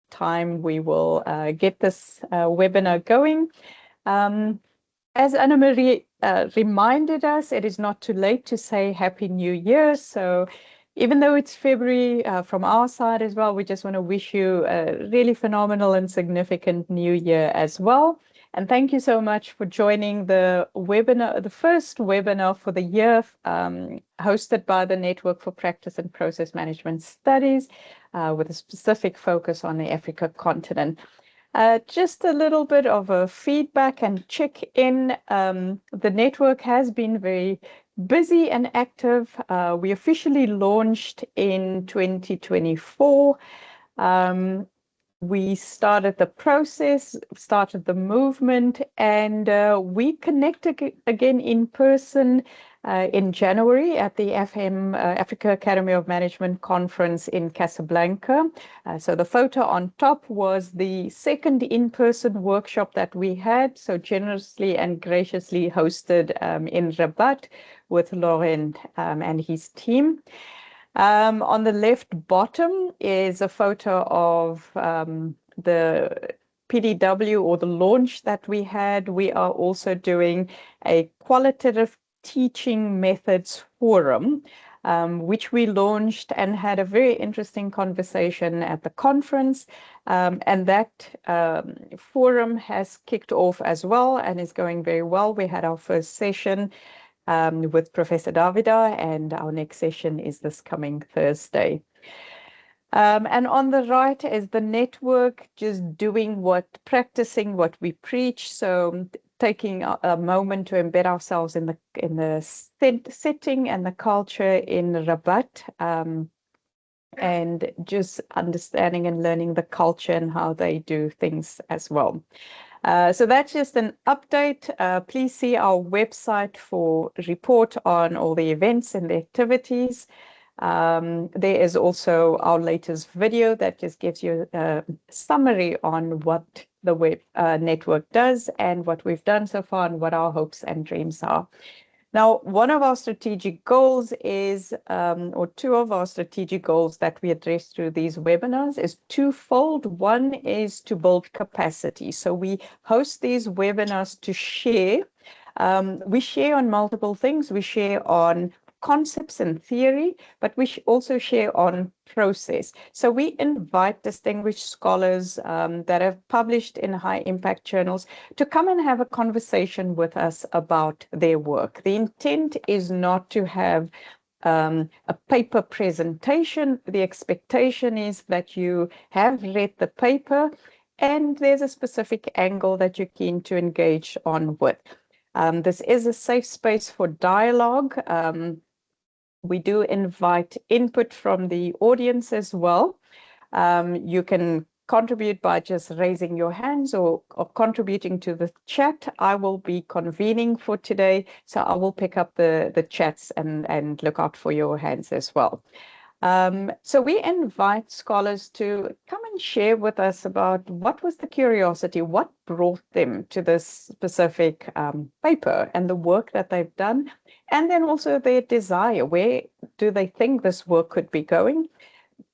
time we will get this webinar going. As Anna-Marie reminded us, it is not too late to say Happy New Year. So even though it's February from our side as well, we just want to wish you a really phenomenal and significant new year as well. And thank you so much for joining the webinar, the first webinar for the year, hosted by the Network for Practice and Process Management Studies, with a specific focus on the Africa continent. Just a little bit of a feedback and check-in. The network has been very busy and active. We officially launched in 2024. We started the process, started the movement, and we connected again in person in January at the Africa Academy of Management Conference in Casablanca. So the photo on top was the second in-person workshop that we had, so generously and graciously hosted in Rabat with Laurent and his team. On the left bottom is a photo of the PDW, or the launch that we had. We are also doing a qualitative teaching methods forum, which we launched and had a very interesting conversation at the conference. And that forum has kicked off as well and is going very well. We had our first session with Professor Davida, and our next session is this coming Thursday. And on the right is the network just practicing what we preach. So taking a moment to embed ourselves in the setting and the culture in Rabat, and just understanding and learning the culture and how they do things as well. So that's just an update. Please see our website for report on all the events and the activities. There is also our latest video that just gives you a summary on what the web network does and what we've done so far and what our hopes and dreams are. Now, one of our strategic goals is, or two of our strategic goals that we address through these webinars is twofold. One is to build capacity. So we host these webinars to share. We share on multiple things. We share on concepts and theory, but we also share on process. So we invite distinguished scholars that have published in high impact journals to come and have a conversation with us about their work. The intent is not to have a paper presentation. The expectation is that you have read the paper and there's a specific angle that you're keen to engage on with. This is a safe space for dialogue. We do invite input from the audience as well. You can contribute by just raising your hands or contributing to the chat. I will be convening for today, so I will pick up the chats and look out for your hands as well. So we invite scholars to come and share with us about what was the curiosity, what brought them to this specific paper and the work that they've done, and then also their desire. Where do they think this work could be going?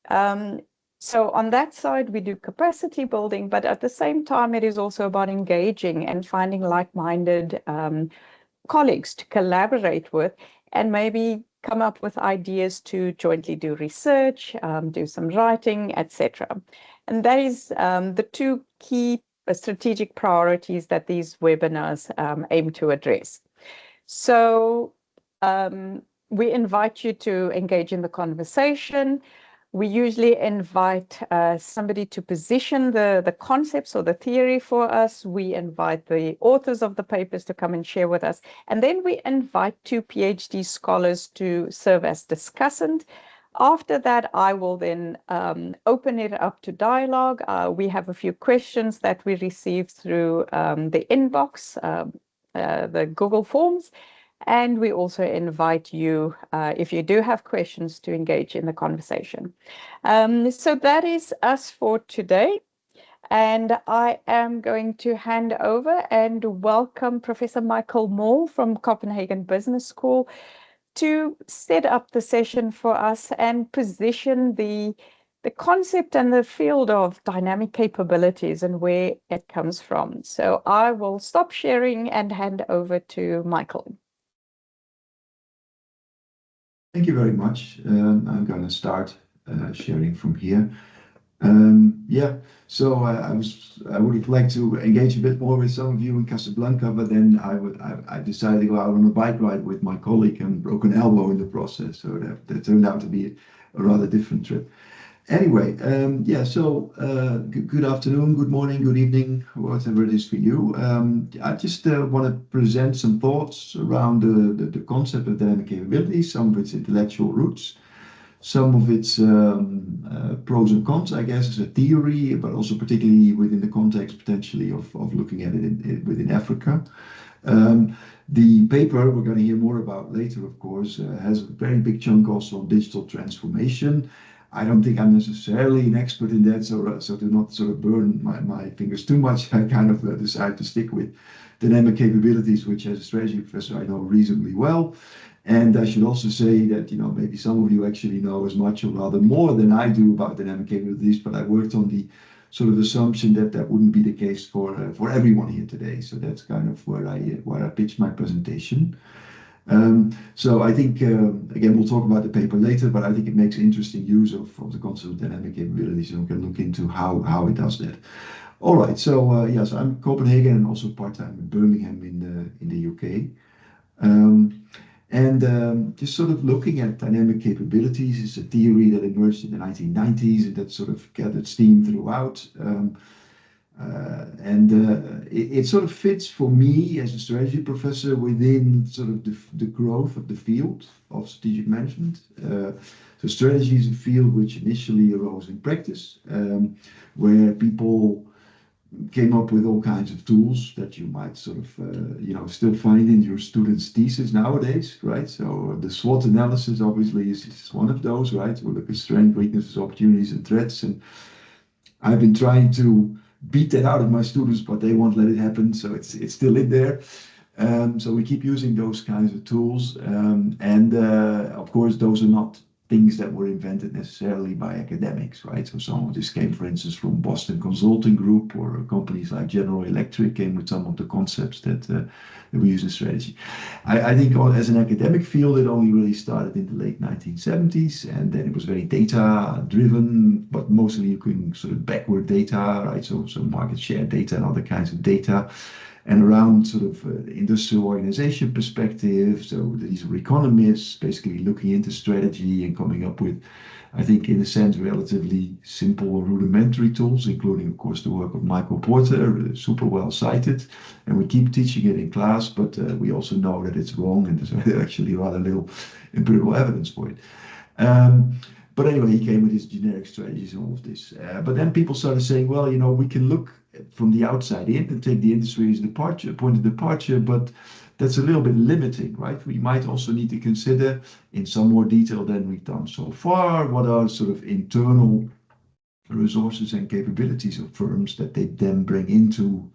So on that side, we do capacity building, but at the same time, it is also about engaging and finding like-minded colleagues to collaborate with and maybe come up with ideas to jointly do research, do some writing, etc. And that is the two key strategic priorities that these webinars aim to address. So we invite you to engage in the conversation. We usually invite somebody to position the concepts or the theory for us. We invite the authors of the papers to come and share with us. And then we invite two PhD scholars to serve as discussant. After that, I will then open it up to dialogue. We have a few questions that we received through the inbox, the Google Forms. And we also invite you, if you do have questions, to engage in the conversation. So that is us for today. And I am going to hand over and welcome Professor Michael Moll from Copenhagen Business School to set up the session for us and position the the concept and the field of dynamic capabilities and where it comes from. So I will stop sharing and hand over to Michael. Thank you very much. I'm going to start sharing from here. Yeah, so I would have liked to engage a bit more with some of you in Casablanca, but then I decided to go out on a bike ride with my colleague and broke an elbow in the process. So that turned out to be a rather different trip. Anyway, yeah, so good afternoon, good morning, good evening, whatever it is for you. I just want to present some thoughts around the concept of dynamic capabilities, some of its intellectual roots, some of its pros and cons, I guess, as a theory, but also particularly within the context potentially of looking at it within Africa. The paper we're going to hear more about later, of course, has a very big chunk also on digital transformation. I don't think I'm necessarily an expert in that, so to not sort of burn my fingers too much, I kind of decided to stick with dynamic capabilities, which as a strategy professor I know reasonably well. And I should also say that, you know, maybe some of you actually know as much or rather more than I do about dynamic capabilities, but I worked on the sort of assumption that that wouldn't be the case for everyone here today. So that's kind of where I pitched my presentation. So I think, again, we'll talk about the paper later, but I think it makes interesting use of the concept of dynamic capabilities, and we can look into how it does that. All right, so yes, I'm in Copenhagen and also part-time in Birmingham in the UK. Just sort of looking at dynamic capabilities is a theory that emerged in the 1990s and that sort of gathered steam throughout. It sort of fits for me as a strategy professor within sort of the growth of the field of strategic management. So strategy is a field which initially arose in practice, where people came up with all kinds of tools that you might sort of, you know, still find in your students' thesis nowadays, right? So the SWOT analysis obviously is one of those, right? We look at strengths, weaknesses, opportunities, and threats. And I've been trying to beat that out of my students, but they won't let it happen. So it's still in there. So we keep using those kinds of tools. Of course, those are not things that were invented necessarily by academics, right? So some of this came, for instance, from Boston Consulting Group, or companies like General Electric came with some of the concepts that we use in strategy. I think as an academic field, it only really started in the late 1970s, and then it was very data driven, but mostly you can sort of backward data, right? So market share data and other kinds of data. And around sort of industrial organization perspective, so these were economists basically looking into strategy and coming up with, I think, in a sense, relatively simple or rudimentary tools, including, of course, the work of Michael Porter, super well cited. And we keep teaching it in class, but we also know that it's wrong, and there's actually rather little empirical evidence for it. But anyway, he came with his generic strategies and all of this. But then people started saying, well, you know, we can look from the outside in and take the industry as a point of departure, but that's a little bit limiting, right? We might also need to consider in some more detail than we've done so far, what are sort of internal resources and capabilities of firms that they then bring into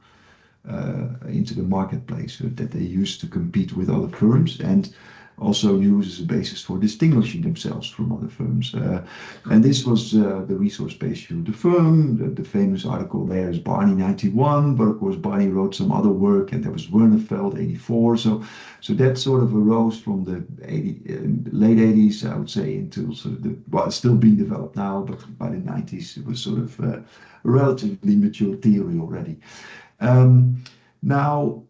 the marketplace, that they use to compete with other firms, and also use as a basis for distinguishing themselves from other firms. And this was the resource base of the firm. The famous article there is Barney 91, but of course Barney wrote some other work, and there was Wernerfeld 84. So that sort of arose from the late 80s, I would say, into sort of well, it's still being developed now, but by the 90s it was sort of a relatively mature theory already. Now,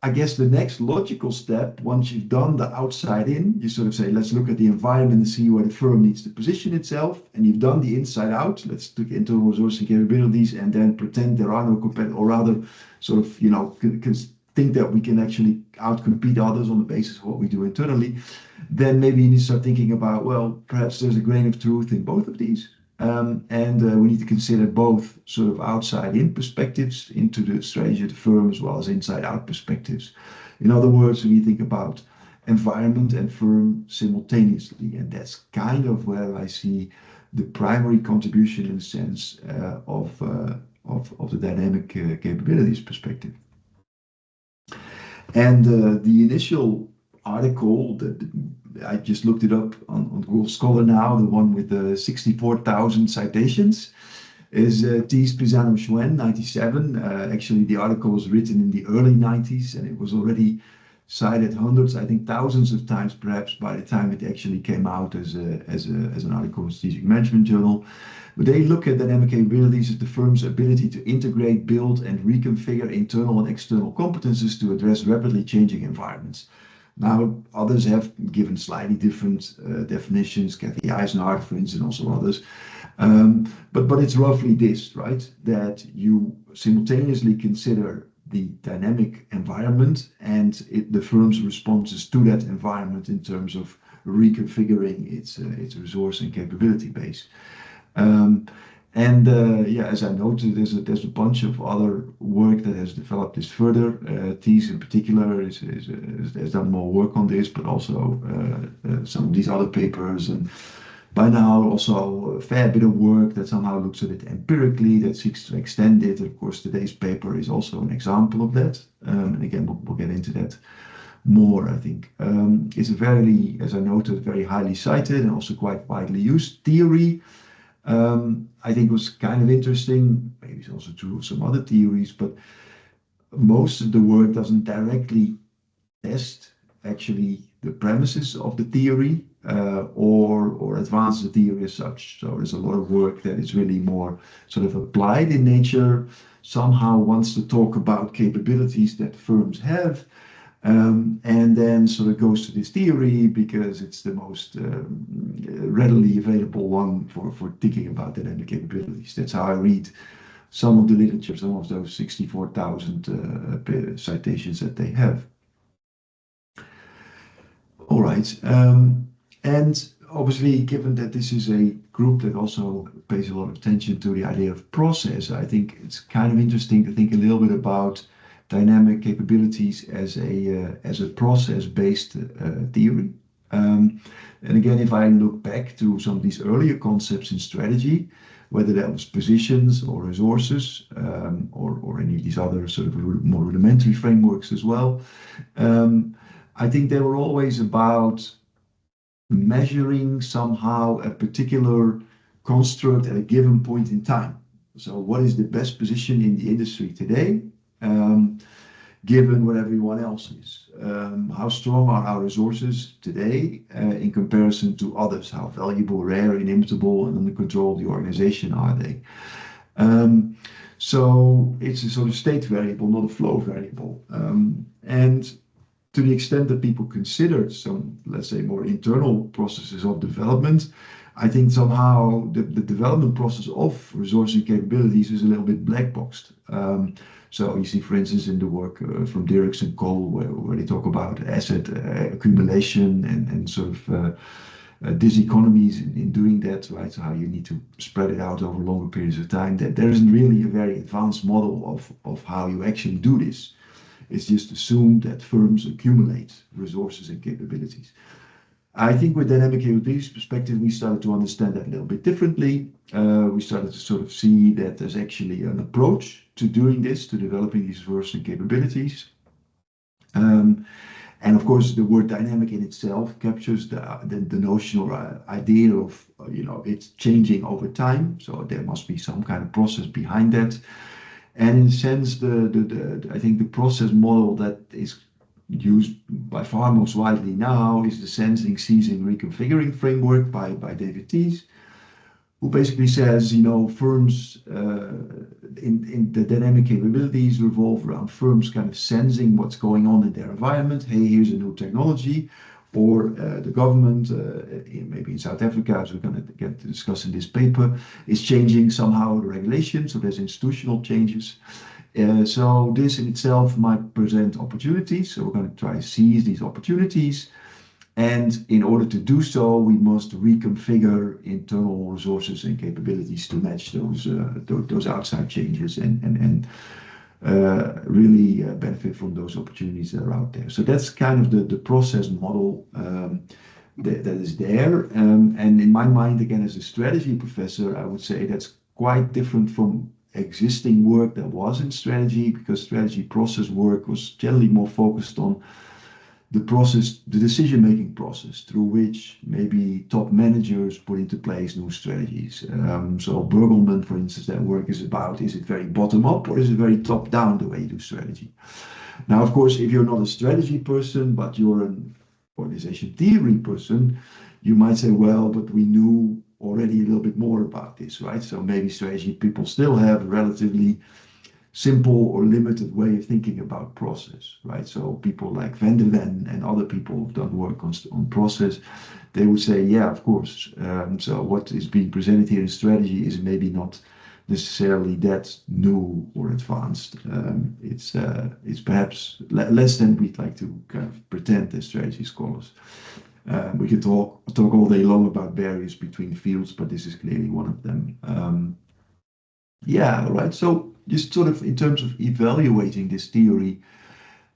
I guess the next logical step, once you've done the outside in, you sort of say, let's look at the environment and see where the firm needs to position itself. And you've done the inside out, let's look into resourcing capabilities and then pretend there are no competitors, or rather sort of, you know, think that we can actually outcompete others on the basis of what we do internally. Then maybe you need to start thinking about, well, perhaps there's a grain of truth in both of these. We need to consider both sort of outside in perspectives into the strategy of the firm, as well as inside out perspectives. In other words, we think about environment and firm simultaneously. And that's kind of where I see the primary contribution, in a sense, of the dynamic capabilities perspective. And the initial article that I just looked it up on Google Scholar now, the one with the 64,000 citations, is Thies Pisano Schwen, 97. Actually, the article was written in the early 90s, and it was already cited hundreds, I think thousands of times, perhaps by the time it actually came out as an article in Strategic Management Journal. But they look at dynamic capabilities as the firm's ability to integrate, build, and reconfigure internal and external competences to address rapidly changing environments. Now, others have given slightly different definitions, Kathy Eisenhardt, for instance, and also others. But it's roughly this, right? That you simultaneously consider the dynamic environment and the firm's responses to that environment in terms of reconfiguring its resource and capability base. Yeah, as I noted, there's a bunch of other work that has developed this further. Thies in particular has done more work on this, but also some of these other papers, and by now also a fair bit of work that somehow looks at it empirically, that seeks to extend it. Of course, today's paper is also an example of that. And again, we'll get into that more, I think. It's a very, as I noted, very highly cited and also quite widely used theory. I think it was kind of interesting, maybe it's also true of some other theories, but most of the work doesn't directly test actually the premises of the theory or advance the theory as such. So there's a lot of work that is really more sort of applied in nature, somehow wants to talk about capabilities that firms have, and then sort of goes to this theory because it's the most readily available one for thinking about dynamic capabilities. That's how I read some of the literature, some of those 64,000 citations that they have. All right, and obviously, given that this is a group that also pays a lot of attention to the idea of process, I think it's kind of interesting to think a little bit about dynamic capabilities as a process-based theory. And again, if I look back to some of these earlier concepts in strategy, whether that was positions or resources, or any of these other sort of more rudimentary frameworks as well, I think they were always about measuring somehow a particular construct at a given point in time. So what is the best position in the industry today, given what everyone else is? How strong are our resources today in comparison to others? How valuable, rare, inimitable, and under control of the organization are they? So it's a sort of state variable, not a flow variable. And to the extent that people consider some, let's say, more internal processes of development, I think somehow the development process of resources and capabilities is a little bit black boxed. So you see, for instance, in the work from Dirks and Cole, where they talk about asset accumulation and sort of diseconomies in doing that, right? So how you need to spread it out over longer periods of time. That there isn't really a very advanced model of how you actually do this. It's just assumed that firms accumulate resources and capabilities. I think with dynamic capabilities perspective, we started to understand that a little bit differently. We started to sort of see that there's actually an approach to doing this, to developing these resources and capabilities. And of course, the word dynamic in itself captures the notional idea of, it's changing over time. So there must be some kind of process behind that. And in a sense, I think the process model that is used by far most widely now is the sensing, seizing, reconfiguring framework by David Thies, who basically says, firms in the dynamic capabilities revolve around firms kind of sensing what's going on in their environment. Hey, here's a new technology. Or the government, maybe in South Africa, as we're going to get to discuss in this paper, is changing somehow the regulation. So there's institutional changes. So this in itself might present opportunities. So we're going to try to seize these opportunities. And in order to do so, we must reconfigure internal resources and capabilities to match those outside changes and really benefit from those opportunities that are out there. So that's kind of the process model that is there. And in my mind, again, as a strategy professor, I would say that's quite different from existing work that was in strategy, because strategy process work was generally more focused on the process, the decision-making process through which maybe top managers put into place new strategies. So Burgelman, for instance, that work is about, is it very bottom-up or is it very top-down the way you do strategy? Now, of course, if you're not a strategy person, but you're an organization theory person, you might say, well, but we knew already a little bit more about this, right? So maybe strategy people still have a relatively simple or limited way of thinking about process, right? So people like Van der Ven and other people who've done work on process, they would say, yeah, of course. So what is being presented here in strategy is maybe not necessarily that new or advanced. It's perhaps less than we'd like to kind of pretend as strategy scholars. We could talk all day long about barriers between fields, but this is clearly one of them. Yeah, right. So just sort of in terms of evaluating this theory,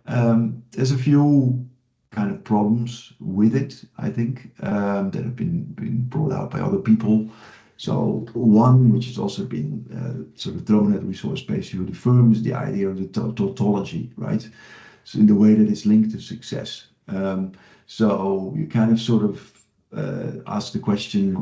there's a few kind of problems with it, I think, that have been brought out by other people. So one, which has also been sort of thrown at resource-based view of the firm, is the idea of the tautology, right? So in the way that it's linked to success. So you kind of sort of ask the question,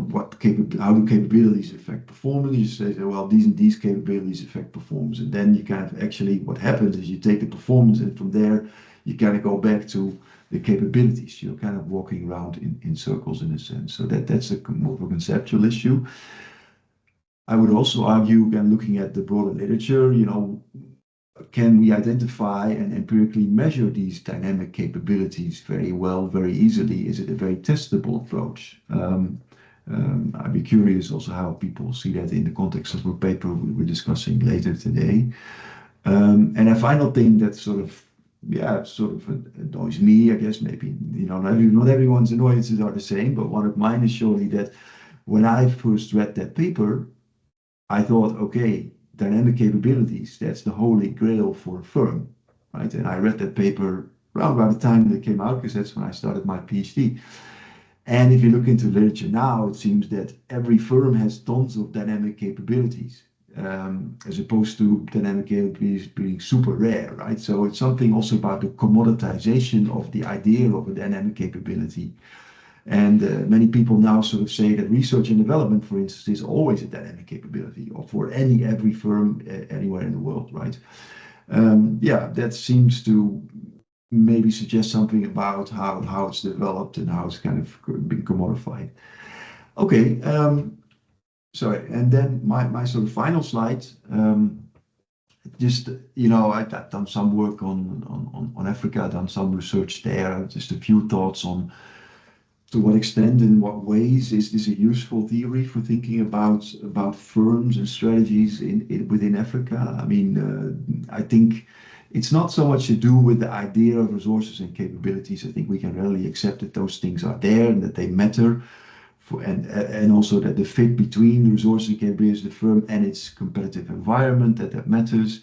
how do capabilities affect performance? You say, well, these and these capabilities affect performance. And then you kind of actually, what happens is you take the performance and from there, you kind of go back to the capabilities. You're kind of walking around in circles in a sense. So that's more of a conceptual issue. I would also argue, again, looking at the broader literature, can we identify and empirically measure these dynamic capabilities very well, very easily? Is it a very testable approach? I'd be curious also how people see that in the context of a paper we're discussing later today. And a final thing that sort of annoys me, I guess, maybe, not everyone's annoyances are the same, but one of mine is surely that when I first read that paper, I thought, okay, dynamic capabilities, that's the holy grail for a firm, right? And I read that paper around about the time that it came out, because that's when I started my PhD. And if you look into literature now, it seems that every firm has tons of dynamic capabilities, as opposed to dynamic capabilities being super rare, right? So it's something also about the commoditization of the idea of a dynamic capability. And many people now sort of say that research and development, for instance, is always a dynamic capability, or for every firm anywhere in the world, right? That seems to maybe suggest something about how it's developed and how it's kind of been commodified. Okay, sorry, and then my sort of final slide. I've done some work on Africa, done some research there. Just a few thoughts on to what extent and in what ways is this a useful theory for thinking about firms and strategies within Africa? I mean, I think it's not so much to do with the idea of resources and capabilities. I think we can readily accept that those things are there and that they matter, and also that the fit between the resources and capabilities of the firm and its competitive environment, that matters.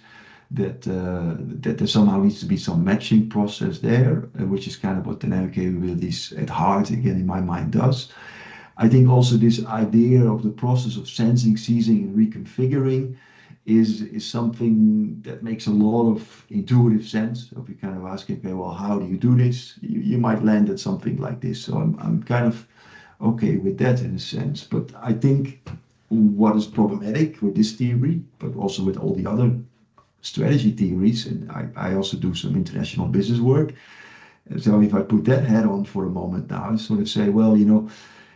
That there somehow needs to be some matching process there, which is kind of what dynamic capabilities at heart, again, in my mind does. I think also this idea of the process of sensing, seizing, and reconfiguring is something that makes a lot of intuitive sense. So if you kind of ask, okay, well, how do you do this? You might land at something like this. So I'm kind of okay with that in a sense. But I think what is problematic with this theory, but also with all the other strategy theories, and I also do some international business work. So if I put that hat on for a moment now, I sort of say, well,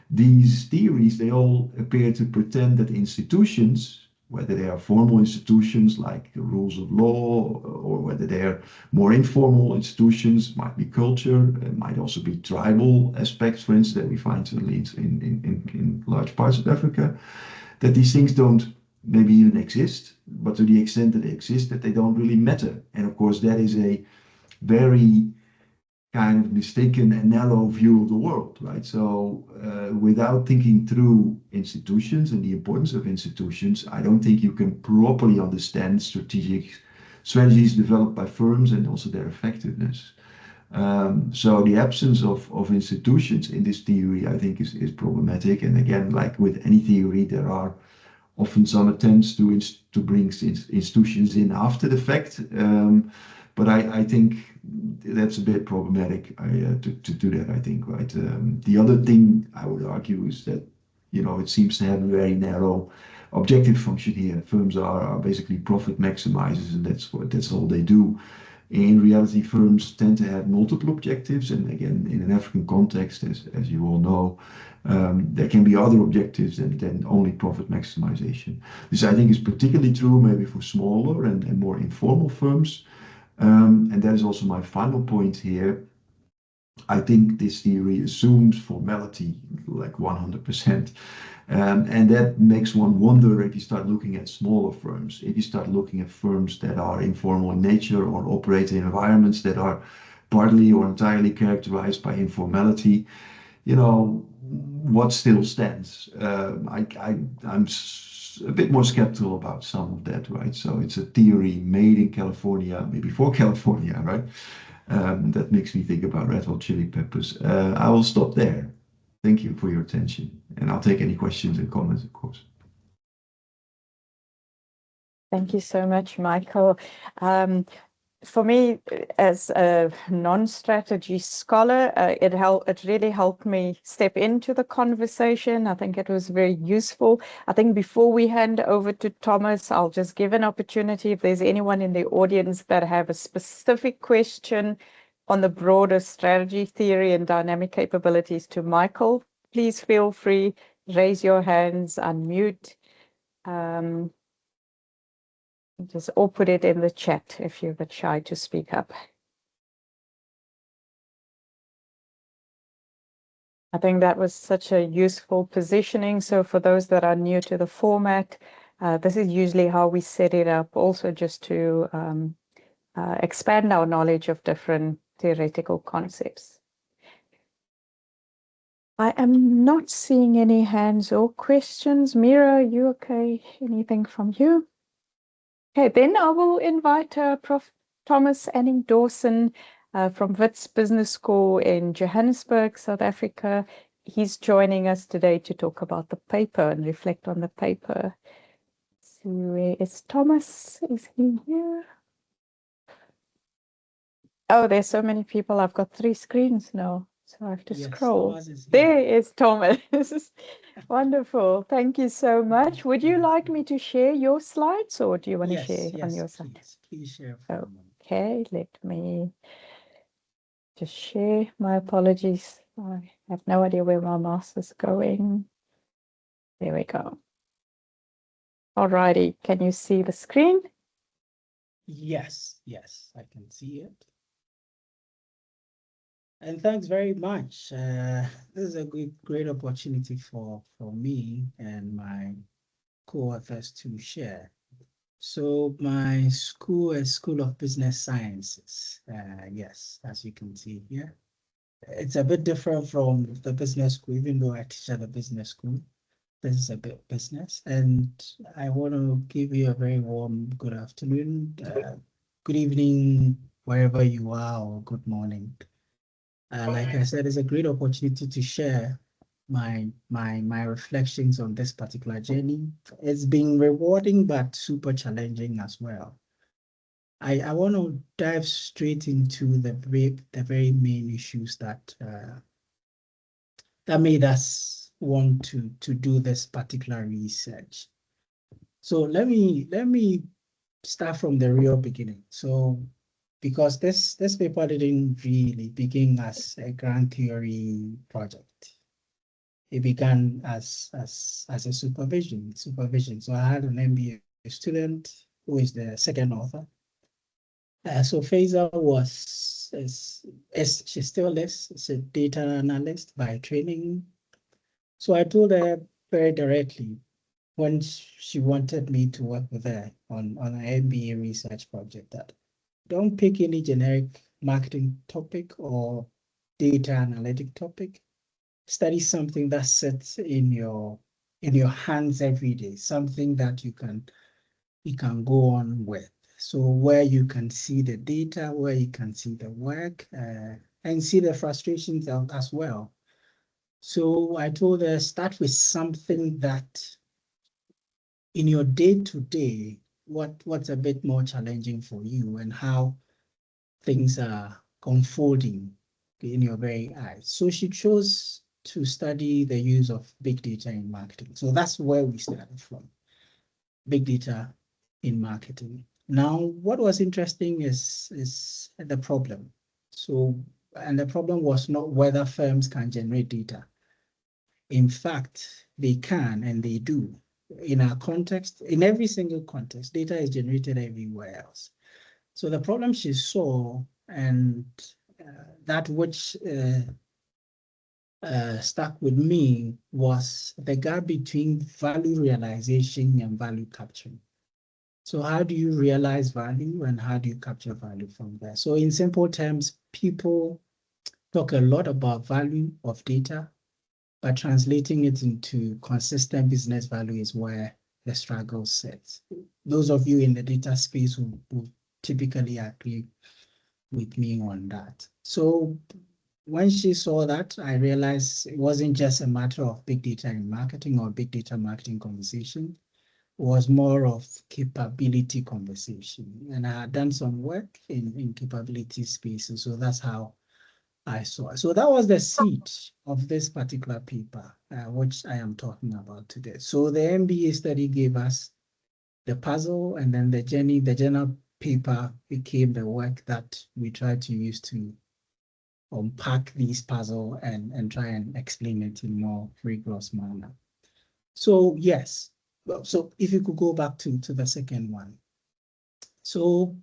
these theories, they all appear to pretend that institutions, whether they are formal institutions like the rules of law, or whether they're more informal institutions, might be culture, it might also be tribal aspects, for instance, that we find certainly in large parts of Africa, that these things don't maybe even exist, but to the extent that they exist, that they don't really matter. And of course, that is a very kind of mistaken and narrow view of the world, right? So without thinking through institutions and the importance of institutions, I don't think you can properly understand strategies developed by firms and also their effectiveness. So the absence of institutions in this theory, I think, is problematic. And again, like with any theory, there are often some attempts to bring institutions in after the fact. But I think that's a bit problematic to do that, I think, right? The other thing I would argue is that, it seems to have a very narrow objective function here. Firms are basically profit maximizers, and that's all they do. In reality, firms tend to have multiple objectives, and again, in an African context, as you all know, there can be other objectives than only profit maximization. This, I think, is particularly true maybe for smaller and more informal firms. And that is also my final point here. I think this theory assumes formality like 100%. And that makes one wonder if you start looking at smaller firms, if you start looking at firms that are informal in nature or operate in environments that are partly or entirely characterized by informality, what still stands? I'm a bit more skeptical about some of that, right? So it's a theory made in California, maybe for California, right? That makes me think about Red Hot Chili Peppers. I will stop there. Thank you for your attention, and I'll take any questions and comments, of course. Thank you so much, Michael. For me, as a non-strategy scholar, it really helped me step into the conversation. I think it was very useful. I think before we hand over to Thomas, I'll just give an opportunity if there's anyone in the audience that have a specific question on the broader strategy theory and dynamic capabilities to Michael. Please feel free, raise your hands, unmute. Just or put it in the chat if you're a bit shy to speak up. I think that was such a useful positioning. So for those that are new to the format, this is usually how we set it up, also just to expand our knowledge of different theoretical concepts. I am not seeing any hands or questions. Mira, are you okay? Anything from you? Okay, then I will invite Prof. Thomas Anning Dorson from Wits Business School in Johannesburg, South Africa. He's joining us today to talk about the paper and reflect on the paper. So where is Thomas? Is he here? Oh, there's so many people. I've got 3 screens now, so I have to scroll. There is Thomas. Wonderful. Thank you so much. Would you like me to share your slides, or do you want to share on your side? Please share. Okay, let me just share. My apologies. I have no idea where my mouse is going. There we go. Alrighty, can you see the screen? Yes, I can see it. And thanks very much. This is a great opportunity for me and my co-authors to share. So my school is School of Business Sciences. Yes, as you can see here. It's a bit different from the business school, even though I teach at the business school. This is a bit business. And I want to give you a very warm good afternoon, good evening, wherever you are, or good morning. Like I said, it's a great opportunity to share my reflections on this particular journey. It's been rewarding, but super challenging as well. I want to dive straight into the very main issues that made us want to do this particular research. So let me start from the real beginning. So because this paper didn't really begin as a grand theory project. It began as a supervision. So I had an MBA student who is the second author. So Faiza she still is a data analyst by training. So I told her very directly when she wanted me to work with her on an MBA research project that don't pick any generic marketing topic or data analytic topic. Study something that sits in your hands every day, something that you can go on with. So where you can see the data, where you can see the work, and see the frustrations as well. So I told her, start with something that in your day-to-day, what's a bit more challenging for you and how things are unfolding in your very eyes. So she chose to study the use of big data in marketing. So that's where we started from, big data in marketing. Now, what was interesting is the problem. So, and the problem was not whether firms can generate data. In fact, they can and they do. In our context, in every single context, data is generated everywhere else. So the problem she saw, and that which stuck with me, was the gap between value realization and value capturing. So how do you realize value and how do you capture value from there? So in simple terms, people talk a lot about value of data, but translating it into consistent business value is where the struggle sits. Those of you in the data space will typically agree with me on that. So when she saw that, I realized it wasn't just a matter of big data in marketing or big data marketing conversation. It was more of capability conversation. And I had done some work in capability spaces. So that's how I saw it. So that was the seed of this particular paper, which I am talking about today. So the MBA study gave us the puzzle, and then the journal paper became the work that we tried to use to unpack these puzzle and try and explain it in more rigorous manner. So yes, so if you could go back to the second one. So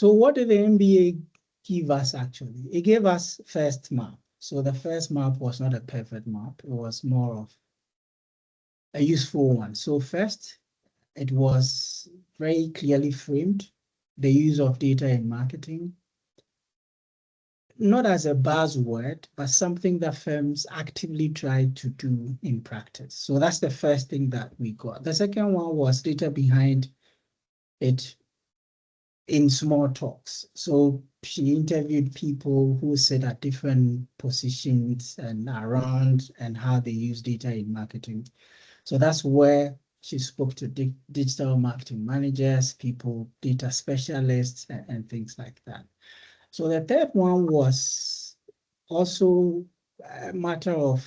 what did the MBA give us actually? It gave us first map. So the first map was not a perfect map. It was more of a useful one. So first, it was very clearly framed, the use of data in marketing, not as a buzzword, but something that firms actively try to do in practice. So that's the first thing that we got. The second one was data behind it in small talks. So she interviewed people who sit at different positions and around and how they use data in marketing. So that's where she spoke to digital marketing managers, people, data specialists, and things like that. So the third one was also a matter of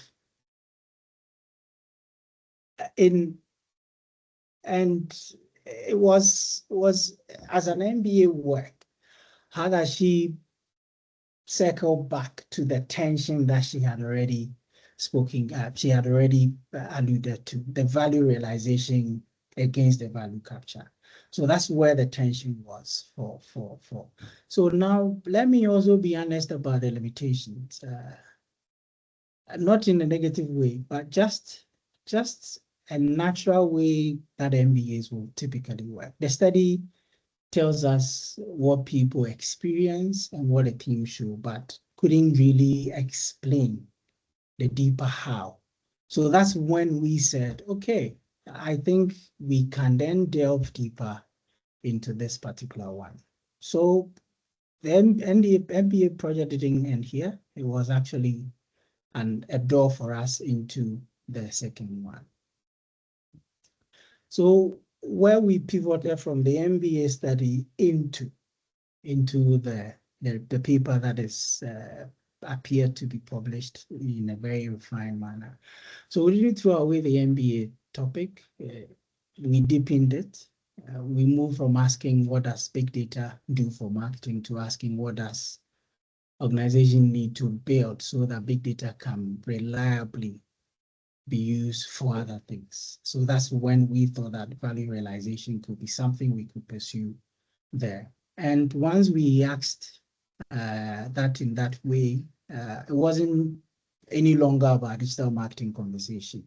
and it was as an MBA work, how does she circle back to the tension that she had already she had already alluded to, the value realization against the value capture. So that's where the tension was for. So now let me also be honest about the limitations, not in a negative way, but just a natural way that MBAs will typically work. The study tells us what people experience and what a team show, but couldn't really explain the deeper how. So that's when we said, okay, I think we can then delve deeper into this particular one. So the MBA project didn't end here. It was actually a door for us into the second one. So where we pivoted from the MBA study into the paper that is appeared to be published in a very refined manner. So we didn't throw away the MBA topic. We deepened it. We moved from asking what does big data do for marketing to asking what does organization need to build so that big data can reliably be used for other things. So that's when we thought that value realization could be something we could pursue there. And once we asked that in that way, it wasn't any longer about digital marketing conversation.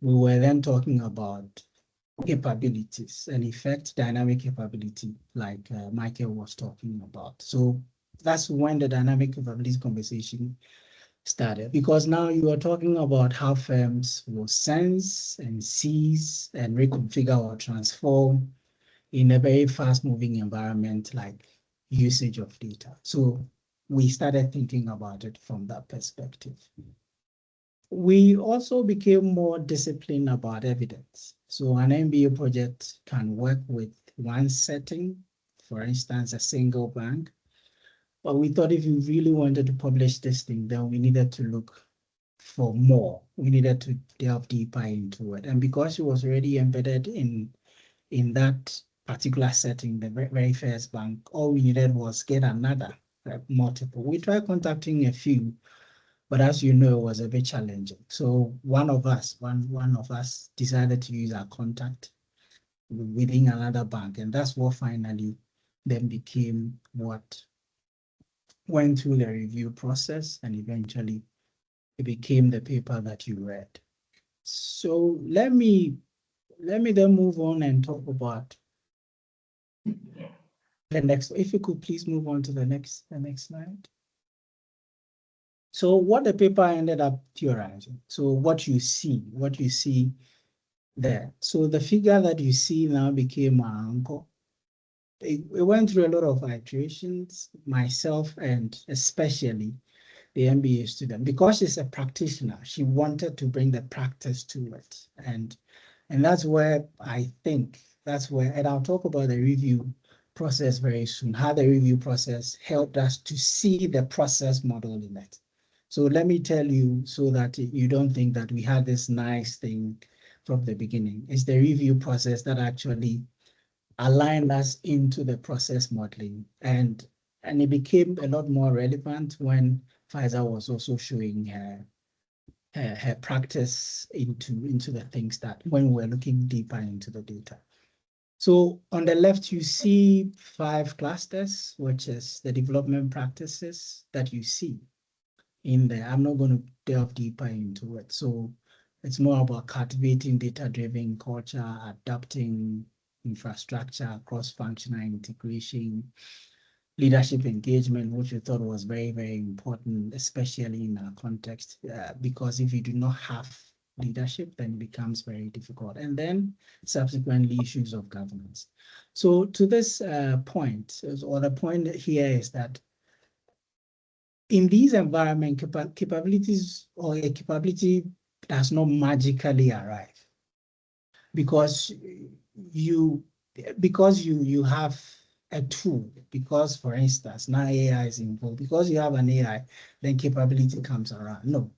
We were then talking about capabilities and effect dynamic capability, like Michael was talking about. So that's when the dynamic capabilities conversation started, because now you are talking about how firms will sense and seize and reconfigure or transform in a very fast-moving environment like usage of data. So we started thinking about it from that perspective. we also became more disciplined about evidence. So an MBA project can work with one setting, for instance, a single bank. But we thought if we really wanted to publish this thing, then we needed to look for more. We needed to delve deeper into it. And because it was already embedded in that particular setting, the very first bank, all we needed was get another, multiple. We tried contacting a few, but as you know, it was a bit challenging. So one of us decided to use our contact within another bank, and that's what finally then became what went through the review process, and eventually it became the paper that you read. So let me then move on and talk about the next. If you could please move on to the next slide. So what the paper ended up theorizing. So what you see there. So the figure that you see now became our uncle. It went through a lot of iterations, myself and especially the MBA student, because she's a practitioner. She wanted to bring the practice to it, and that's where I think and I'll talk about the review process very soon. How the review process helped us to see the process model in it. So let me tell you, so that you don't think that we had this nice thing from the beginning. It's the review process that actually aligned us into the process modeling, and it became a lot more relevant when Pfizer was also showing her practice into the things that when we're looking deeper into the data. So on the left, you see 5 clusters, which is the development practices that you see in there. I'm not going to delve deeper into it. So it's more about cultivating data-driven culture, adapting infrastructure, cross-functional integration, leadership engagement, which we thought was very, very important, especially in our context, because if you do not have leadership, then it becomes very difficult. And then subsequently issues of governance. So to this point, or the point here is that in these environments, capabilities or a capability does not magically arrive, because you have a tool, because for instance, now AI is involved, because you have an AI, then capability comes around. No,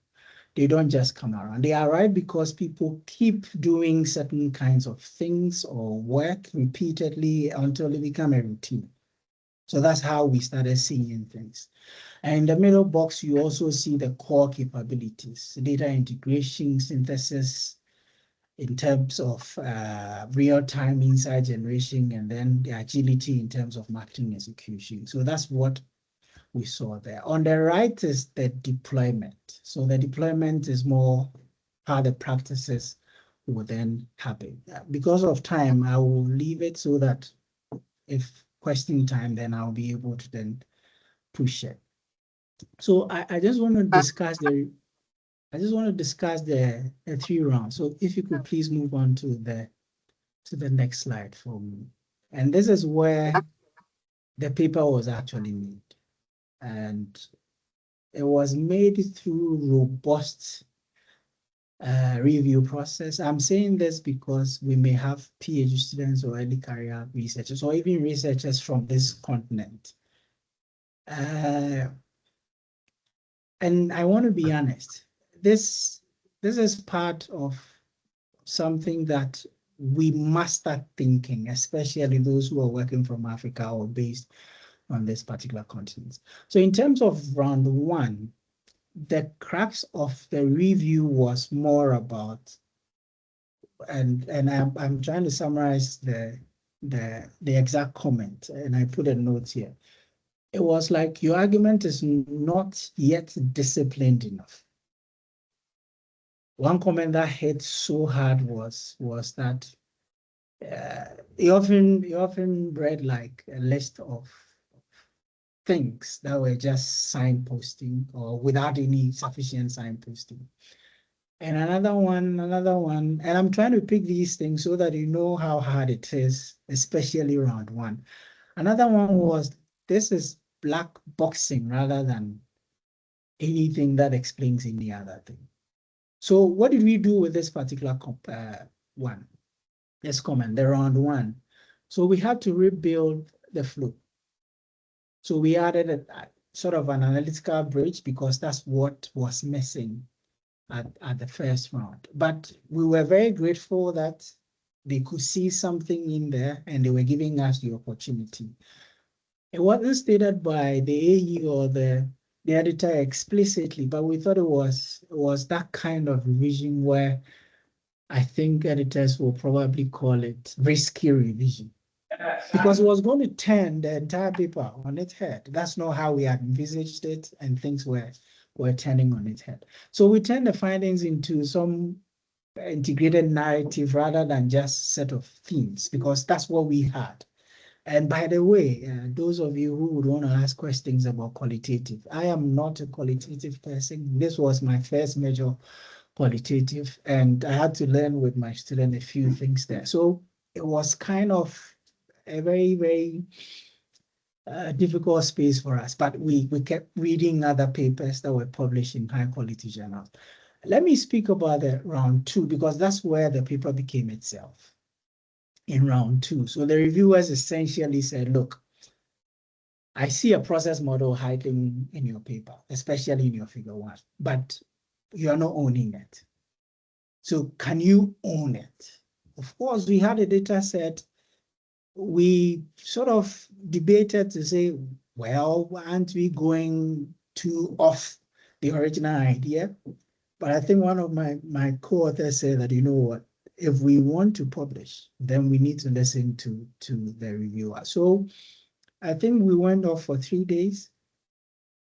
they don't just come around. They arrive because people keep doing certain kinds of things or work repeatedly until they become a routine. So that's how we started seeing things. And in the middle box, you also see the core capabilities, data integration, synthesis, in terms of real-time insight generation, and then the agility in terms of marketing execution. So that's what we saw there. On the right is the deployment. So the deployment is more how the practices will then happen. Because of time, I will leave it so that if question time, then I'll be able to then push it. So I just want to discuss the 3 rounds. So if you could please move on to the next slide for me. And this is where the paper was actually made. And it was made through robust review process. I'm saying this because we may have PhD students or early career researchers, or even researchers from this continent. And I want to be honest, this is part of something that we must start thinking, especially those who are working from Africa or based on this particular continent. So in terms of round 1, the crux of the review was more about, and I'm trying to summarize the exact comment, and I put a note here. It was like, your argument is not yet disciplined enough. One comment that hit so hard was that he often read like a list of things that were just signposting or without any sufficient signposting. And another one, and I'm trying to pick these things so that you know how hard it is, especially round 1. Another one was, this is black boxing rather than anything that explains any other thing. So what did we do with this particular one? Let's comment, the round one. So we had to rebuild the flow. So we added a sort of an analytical bridge because that's what was missing at the first round. But we were very grateful that they could see something in there and they were giving us the opportunity. It wasn't stated by the AE or the editor explicitly, but we thought it was that kind of revision where I think editors will probably call it risky revision. Because it was going to turn the entire paper on its head. That's not how we had envisaged it, and things were turning on its head. So we turned the findings into some integrated narrative rather than just set of themes, because that's what we had. And by the way, those of you who would want to ask questions about qualitative, I am not a qualitative person. This was my first major qualitative, and I had to learn with my student a few things there. So it was kind of a very, very difficult space for us, but we kept reading other papers that were published in high quality journals. Let me speak about the round two, because that's where the paper became itself in round two. So the reviewers essentially said, look, I see a process model hiding in your paper, especially in your figure one, but you're not owning it. So can you own it? Of course, we had a data set. We sort of debated to say, well, aren't we going too off the original idea? But I think one of my co-authors said that, you know what, if we want to publish, then we need to listen to the reviewer. So I think we went off for 3 days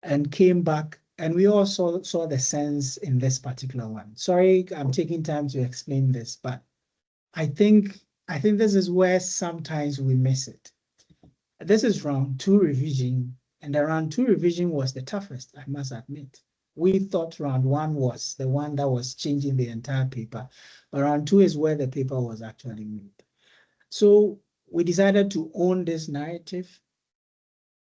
and came back, and we also saw the sense in this particular one. Sorry, I'm taking time to explain this, but I think this is where sometimes we miss it. This is round two revision, and the round two revision was the toughest, I must admit. We thought round one was the one that was changing the entire paper, but round two is where the paper was actually made. So we decided to own this narrative.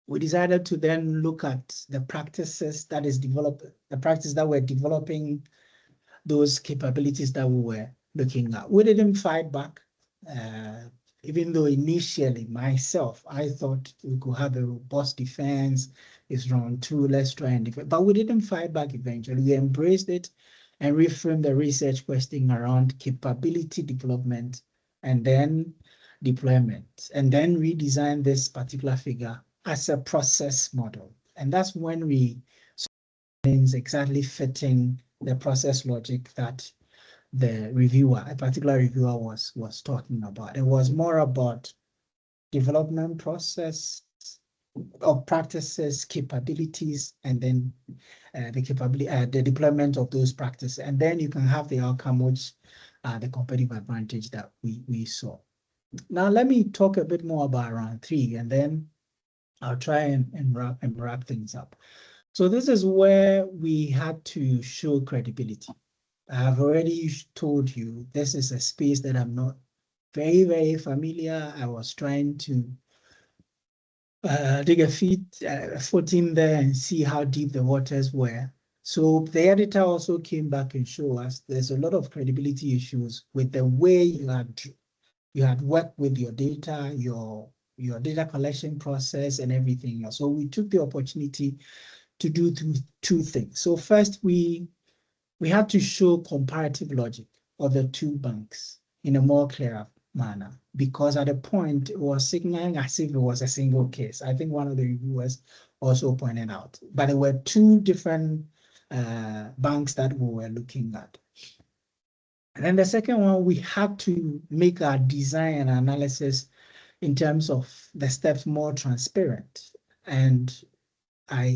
We decided to then look at the practices that is developed, the practice that were developing those capabilities that we were looking at. We didn't fight back, even though initially myself, I thought we could have a robust defense. It's round two, let's try and defend. But we didn't fight back eventually. We embraced it and reframed the research question around capability development and then deployment, and then redesigned this particular figure as a process model. And that's when we saw things exactly fitting the process logic that the reviewer, a particular reviewer, was talking about. It was more about development process of practices, capabilities, and then the deployment of those practices. And then you can have the outcome, which the competitive advantage that we saw. Now, let me talk a bit more about round three, and then I'll try and wrap things up. So this is where we had to show credibility. I've already told you this is a space that I'm not very, very familiar. I was trying to dig a foot in there and see how deep the waters were. So the editor also came back and showed us there's a lot of credibility issues with the way you had worked with your data, your data collection process and everything else. So we took the opportunity to do two things. So first, we had to show comparative logic of the two banks in a more clear manner, because at a point it was signaling as if it was a single case. I think one of the reviewers also pointed out, but there were two different banks that we were looking at. And then the second one, we had to make our design and analysis in terms of the steps more transparent. And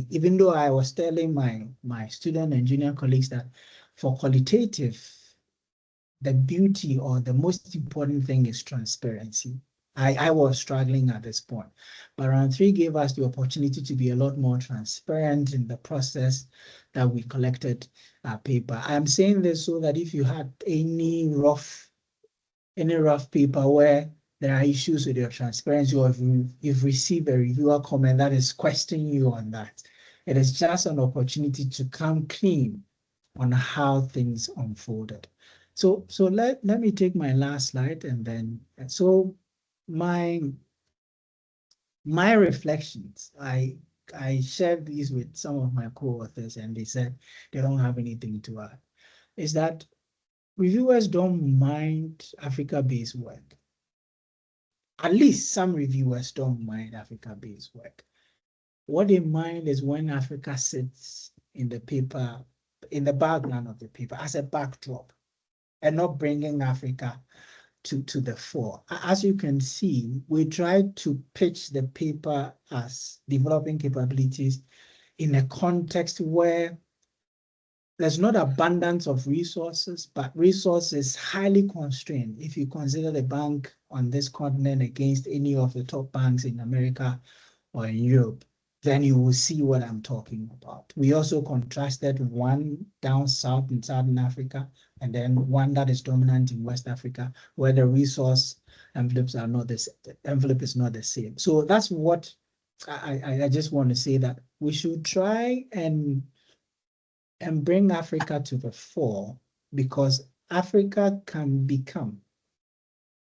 even though I was telling my student and junior colleagues that for qualitative, the beauty or the most important thing is transparency. I was struggling at this point, but round three gave us the opportunity to be a lot more transparent in the process that we collected our paper. I'm saying this so that if you had any rough paper where there are issues with your transparency, or if you've received a reviewer comment that is questioning you on that, it is just an opportunity to come clean on how things unfolded. So let me take my last slide, and then so my reflections, I shared these with some of my co-authors, and they said they don't have anything to add, is that reviewers don't mind Africa-based work. At least some reviewers don't mind Africa-based work. What they mind is when Africa sits in the paper, in the background of the paper as a backdrop, and not bringing Africa to the fore. As you can see, we tried to pitch the paper as developing capabilities in a context where there's not abundance of resources, but resources highly constrained. If you consider the bank on this continent against any of the top banks in America or in Europe, then you will see what I'm talking about. We also contrasted one down south in Southern Africa, and then one that is dominant in West Africa, where the resource envelopes are not the envelope is not the same. So that's what I just want to say, that we should try and bring Africa to the fore, because Africa can become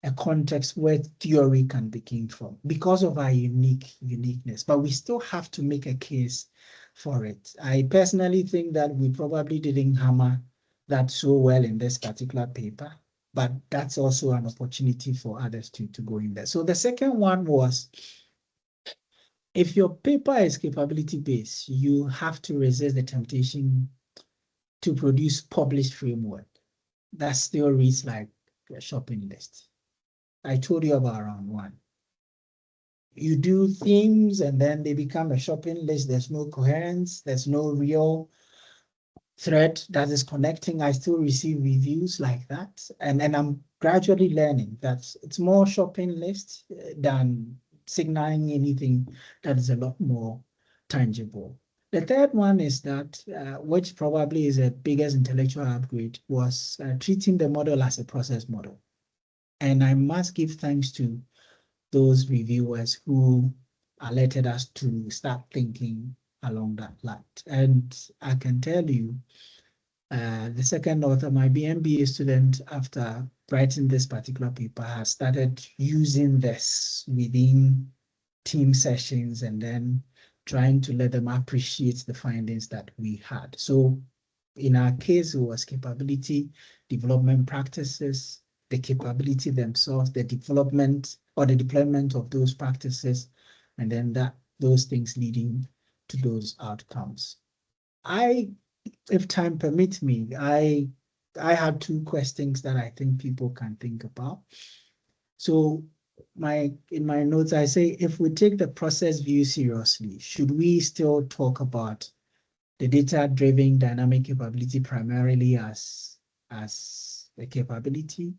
a context where theory can begin from because of our uniqueness, but we still have to make a case for it. I personally think that we probably didn't hammer that so well in this particular paper, but that's also an opportunity for others to go in there. So the second one was, if your paper is capability-based, you have to resist the temptation to produce published framework that still reads like a shopping list. I told you about round one. You do themes and then they become a shopping list. There's no coherence. There's no real thread that is connecting. I still receive reviews like that. And I'm gradually learning that it's more shopping list than signaling anything that is a lot more tangible. The third one is that, which probably is the biggest intellectual upgrade, was treating the model as a process model. And I must give thanks to those reviewers who alerted us to start thinking along that line. And I can tell you, the second author, my BMBA student, after writing this particular paper, has started using this within team sessions and then trying to let them appreciate the findings that we had. So in our case, it was capability development practices, the capability themselves, the development or the deployment of those practices, and then those things leading to those outcomes. If time permits me, I had two questions that I think people can think about. So in my notes, I say, if we take the process view seriously, should we still talk about the data-driven dynamic capability primarily as a capability,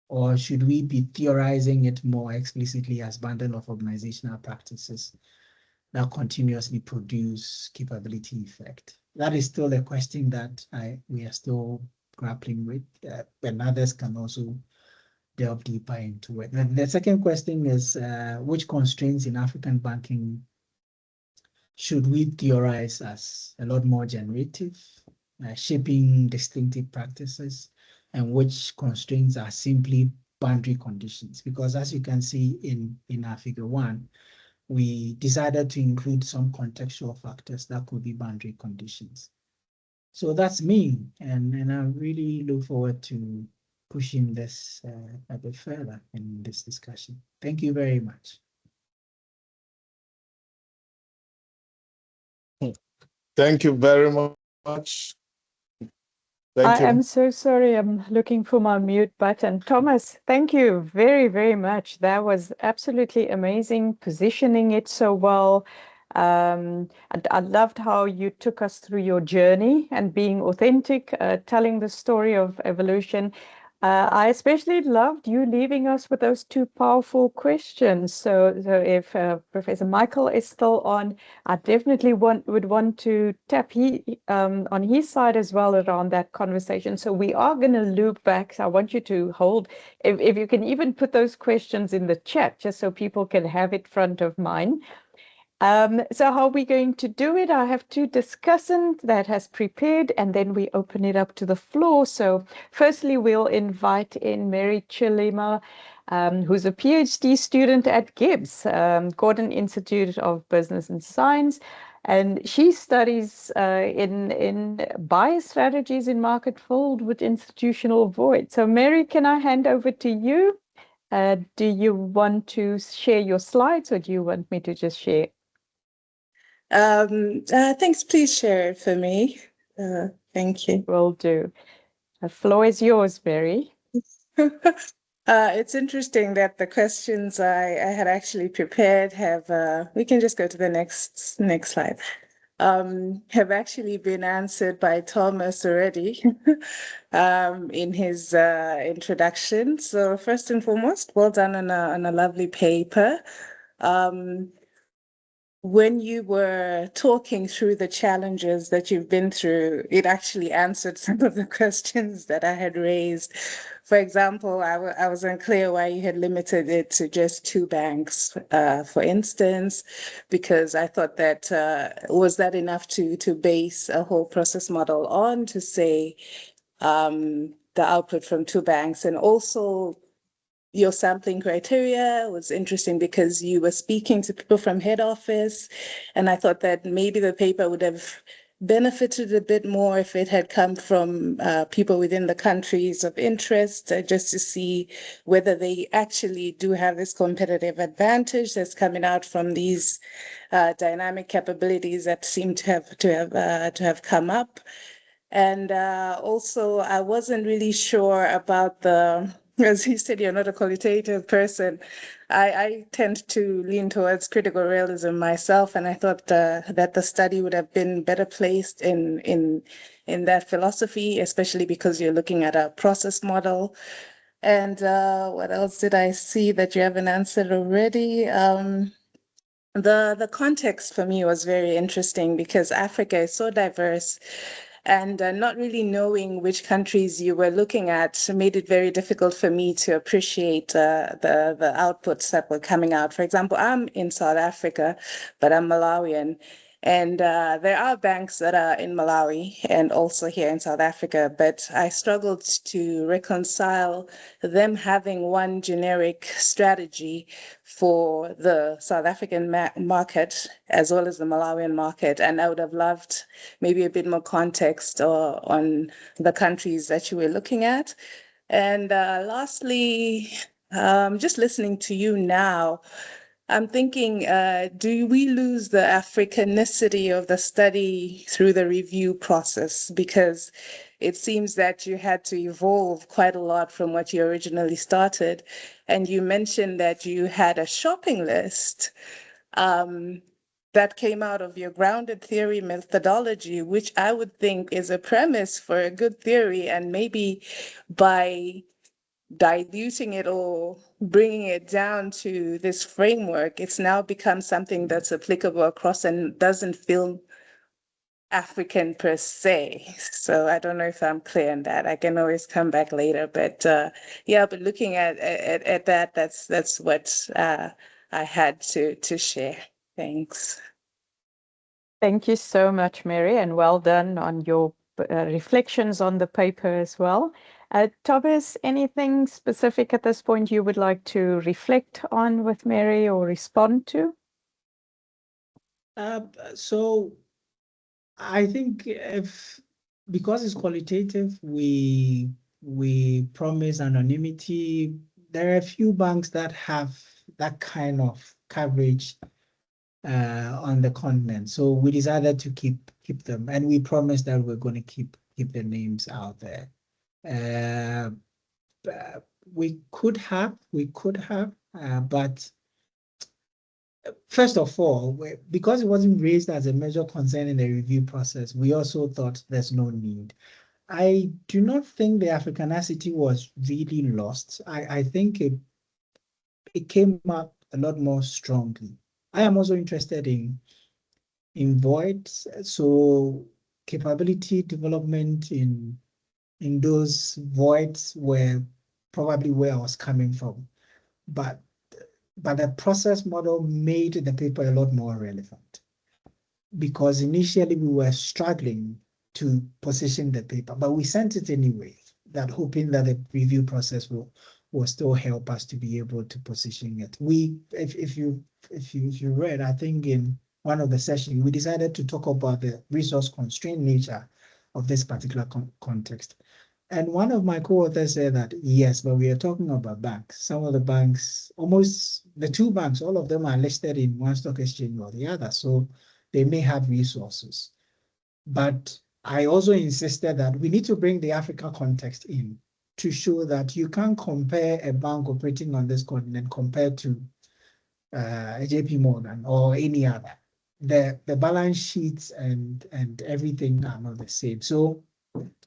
or should we be theorizing it more explicitly as bundle of organizational practices that continuously produce capability effect? That is still a question that we are still grappling with, and others can also delve deeper into it. And the second question is, which constraints in African banking should we theorize as a lot more generative, shaping distinctive practices, and which constraints are simply boundary conditions? Because as you can see in our figure one, we decided to include some contextual factors that could be boundary conditions. So that's me, and I really look forward to pushing this a bit further in this discussion. Thank you very much. Thank you very much. Thank you. I am so sorry. I'm looking for my mute button. Thomas, thank you very, very much. That was absolutely amazing, positioning it so well. And I loved how you took us through your journey and being authentic, telling the story of evolution. I especially loved you leaving us with those two powerful questions. So if Professor Michael is still on, I definitely would want to tap on his side as well around that conversation. So we are going to loop back. So I want you to hold, if you can even put those questions in the chat, just so people can have it front of mind. So how are we going to do it? I have two discussants that has prepared, and then we open it up to the floor. So firstly, we'll invite in Mary Chilima, who's a PhD student at GIBS, Gordon Institute of Business and Science. And she studies in bias strategies in market filled with institutional void. So Mary, can I hand over to you? Do you want to share your slides, or do you want me to just share? Thanks, please share it for me. Thank you. Will do. The floor is yours, Mary. It's interesting that the questions I had actually prepared have, we can just go to the next slide, have actually been answered by Thomas already in his introduction. So first and foremost, well done on a lovely paper. When you were talking through the challenges that you've been through, it actually answered some of the questions that I had raised. For example, I was unclear why you had limited it to just 2 banks, for instance, because I thought that was that enough to base a whole process model on, to say the output from 2 banks. And also your sampling criteria was interesting because you were speaking to people from head office, and I thought that maybe the paper would have benefited a bit more if it had come from people within the countries of interest, just to see whether they actually do have this competitive advantage that's coming out from these dynamic capabilities that seem to have come up. And also, I wasn't really sure about as you said, you're not a qualitative person. I tend to lean towards critical realism myself, and I thought that the study would have been better placed in that philosophy, especially because you're looking at a process model. And what else did I see that you haven't answered already? The context for me was very interesting because Africa is so diverse, and not really knowing which countries you were looking at made it very difficult for me to appreciate the outputs that were coming out. For example, I'm in South Africa, but I'm Malawian. And there are banks that are in Malawi and also here in South Africa, but I struggled to reconcile them having one generic strategy for the South African market as well as the Malawian market. And I would have loved maybe a bit more context on the countries that you were looking at. And lastly, just listening to you now, I'm thinking, do we lose the Africanicity of the study through the review process? Because it seems that you had to evolve quite a lot from what you originally started. And you mentioned that you had a shopping list that came out of your grounded theory methodology, which I would think is a premise for a good theory. And maybe by diluting it or bringing it down to this framework, it's now become something that's applicable across and doesn't feel African per se. So I don't know if I'm clear on that. I can always come back later, but yeah, but looking at that, that's what I had to share. Thanks. Thank you so much, Mary, and well done on your reflections on the paper as well. Thomas, anything specific at this point you would like to reflect on with Mary or respond to? So I think because it's qualitative, we promise anonymity. There are a few banks that have that kind of coverage on the continent, so we decided to keep them, and we promised that we're going to keep the names out there. We could have, but first of all, because it wasn't raised as a major concern in the review process, we also thought there's no need. I do not think the Africanacity was really lost. I think it came up a lot more strongly. I am also interested in voids, so capability development in those voids were probably where I was coming from. But but the process model made the paper a lot more relevant, because initially we were struggling to position the paper, but we sent it anyway, that hoping that the review process will still help us to be able to position it. If you read, I think in one of the sessions, we decided to talk about the resource constrained nature of this particular context. And one of my co-authors said that, yes, but we are talking about banks. Some of the banks, almost the two banks, all of them are listed in one stock exchange or the other. So they may have resources. But I also insisted that we need to bring the Africa context in to show that you can't compare a bank operating on this continent compared to JP Morgan or any other. The balance sheets and everything are not the same. So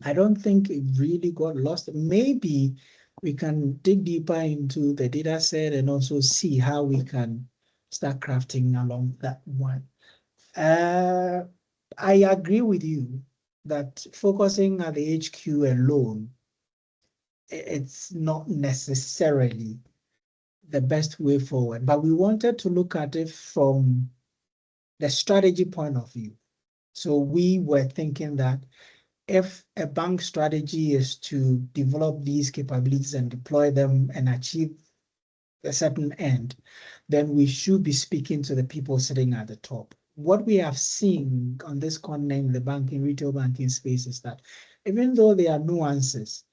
I don't think it really got lost. Maybe we can dig deeper into the data set and also see how we can start crafting along that one. I agree with you that focusing at the HQ alone, it's not necessarily the best way forward, but we wanted to look at it from the strategy point of view. So we were thinking that if a bank strategy is to develop these capabilities and deploy them and achieve a certain end, then we should be speaking to the people sitting at the top. What we have seen on this continent, the banking, retail banking space, is that even though there are nuances,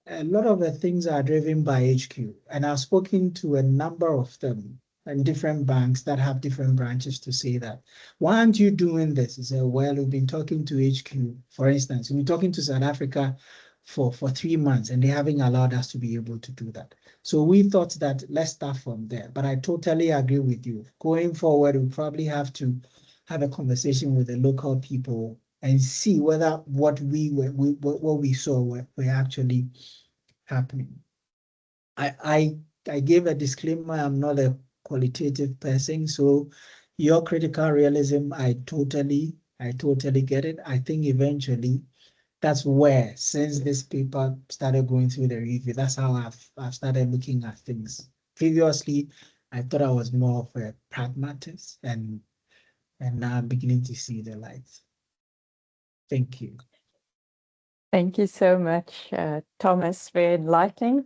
a lot of the things are driven by HQ. And I've spoken to a number of them and different banks that have different branches to say that, why aren't you doing this? He said, well, we've been talking to HQ, for instance, we've been talking to South Africa for 3 months, and they haven't allowed us to be able to do that. So we thought that let's start from there. But I totally agree with you. Going forward, we probably have to have a conversation with the local people and see whether what we saw were actually happening. I gave a disclaimer, I'm not a qualitative person, so your critical realism, I totally get it. I think eventually that's where, since this paper started going through the review, that's how I've started looking at things. Previously, I thought I was more of a pragmatist, and now I'm beginning to see the light. Thank you. Thank you so much, Thomas. Very enlightening.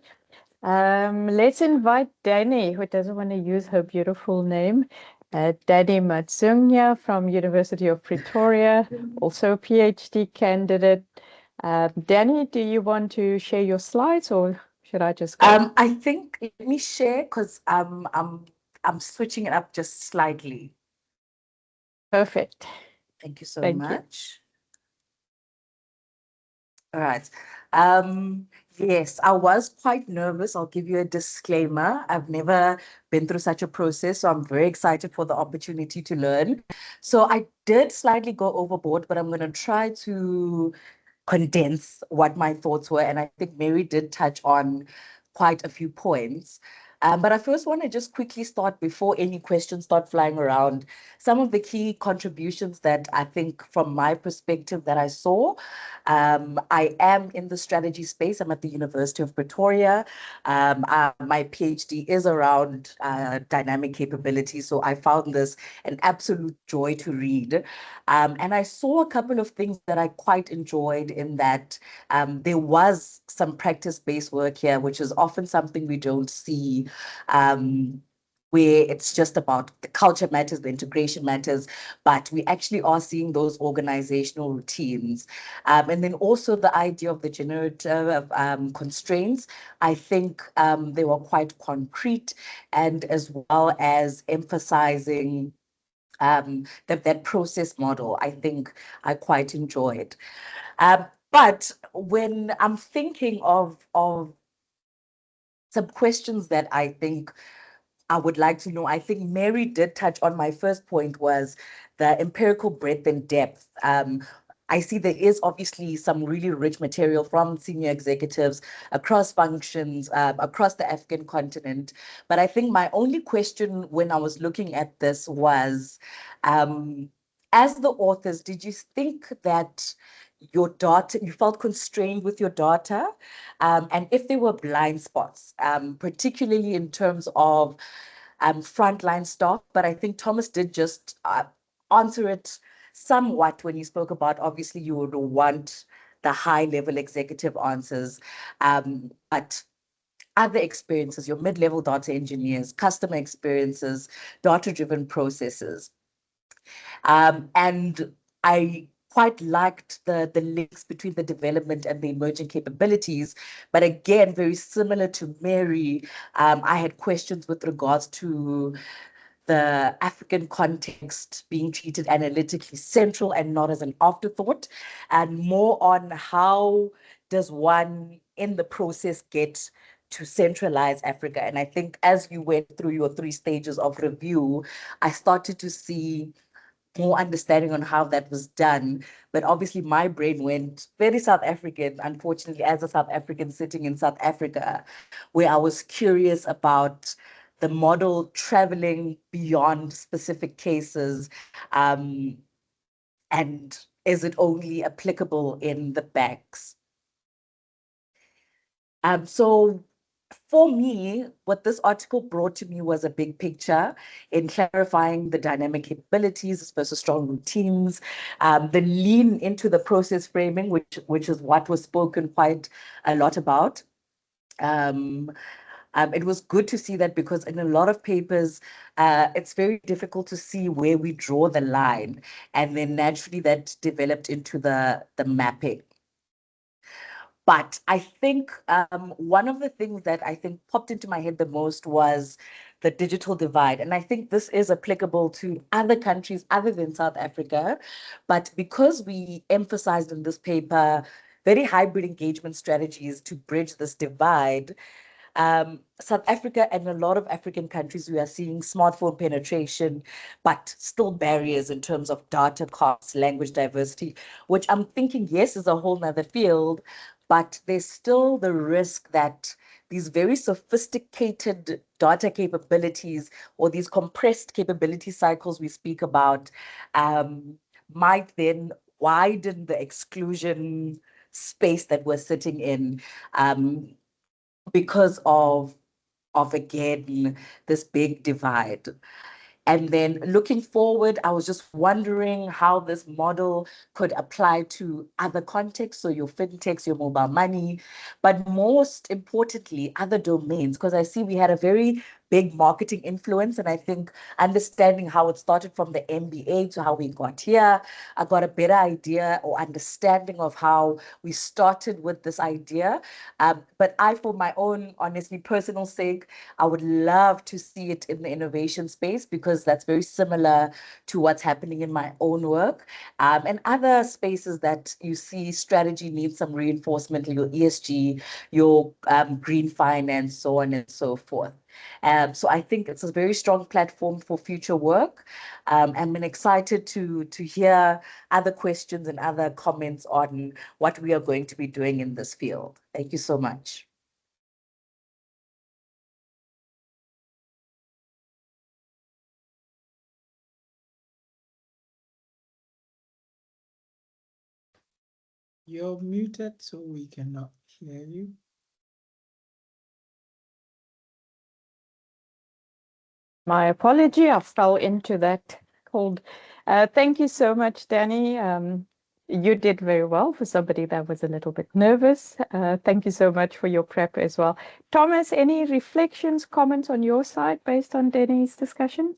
Let's invite Danny, who doesn't want to use her beautiful name. Danny Matsunya from University of Pretoria, also a PhD candidate. Danny, do you want to share your slides, or should I just go? I think let me share, because I'm switching it up just slightly. Perfect. Thank you so Thank you. much. All right. Yes, I was quite nervous. I'll give you a disclaimer. I've never been through such a process, so I'm very excited for the opportunity to learn. So I did slightly go overboard, but I'm going to try to condense what my thoughts were. And I think Mary did touch on quite a few points. But I first want to just quickly start, before any questions start flying around, some of the key contributions that I think from my perspective that I saw. I am in the strategy space. I'm at the University of Pretoria. My PhD is around dynamic capability. So I found this an absolute joy to read. And I saw a couple of things that I quite enjoyed, in that there was some practice-based work here, which is often something we don't see, where it's just about the culture matters, the integration matters, but we actually are seeing those organizational routines. And then also the idea of the generative constraints, I think they were quite concrete, and as well as emphasizing that process model, I think I quite enjoyed. But when I'm thinking of some questions that I think I would like to know, I think Mary did touch on my first point, was the empirical breadth and depth. I see there is obviously some really rich material from senior executives across functions, across the African continent. But I think my only question when I was looking at this was, as the authors, did you think that your data, you felt constrained with your data? And if there were blind spots, particularly in terms of frontline staff. But I think Thomas did just answer it somewhat when you spoke about, obviously, you would want the high-level executive answers, but other experiences, your mid-level data engineers, customer experiences, data-driven processes. And I quite liked the links between the development and the emerging capabilities. But again, very similar to Mary, I had questions with regards to the African context being treated analytically central and not as an afterthought, and more on how does one in the process get to centralize Africa. And I think as you went through your 3 stages of review, I started to see more understanding on how that was done. But obviously my brain went very South African, unfortunately, as a South African sitting in South Africa, where I was curious about the model traveling beyond specific cases, and is it only applicable in the banks? So for me, what this article brought to me was a big picture in clarifying the dynamic capabilities versus strong routines, the lean into the process framing, which is what was spoken quite a lot about. It was good to see that, because in a lot of papers, it's very difficult to see where we draw the line, and then naturally that developed into the mapping. But I think one of the things that I think popped into my head the most was the digital divide. And I think this is applicable to other countries other than South Africa. But because we emphasized in this paper very hybrid engagement strategies to bridge this divide, South Africa and a lot of African countries, we are seeing smartphone penetration, but still barriers in terms of data costs, language diversity, which I'm thinking, yes, is a whole nother field, but there's still the risk that these very sophisticated data capabilities, or these compressed capability cycles we speak about, might then widen the exclusion space that we're sitting in, because of again this big divide. And then looking forward, I was just wondering how this model could apply to other contexts, so your fintechs, your mobile money, but most importantly, other domains, because I see we had a very big marketing influence. And I think understanding how it started from the MBA to how we got here, I got a better idea or understanding of how we started with this idea. But I, for my own, honestly, personal sake, I would love to see it in the innovation space, because that's very similar to what's happening in my own work. And other spaces that you see strategy needs some reinforcement, your ESG, your green finance, so on and so forth. So I think it's a very strong platform for future work. I'm excited to hear other questions and other comments on what we are going to be doing in this field. Thank you so much. You're muted, so we cannot hear you. My apology, I fell into that cold. Thank you so much, Danny. You did very well for somebody that was a little bit nervous. Thank you so much for your prep as well. Thomas, any reflections, comments on your side based on Danny's discussion?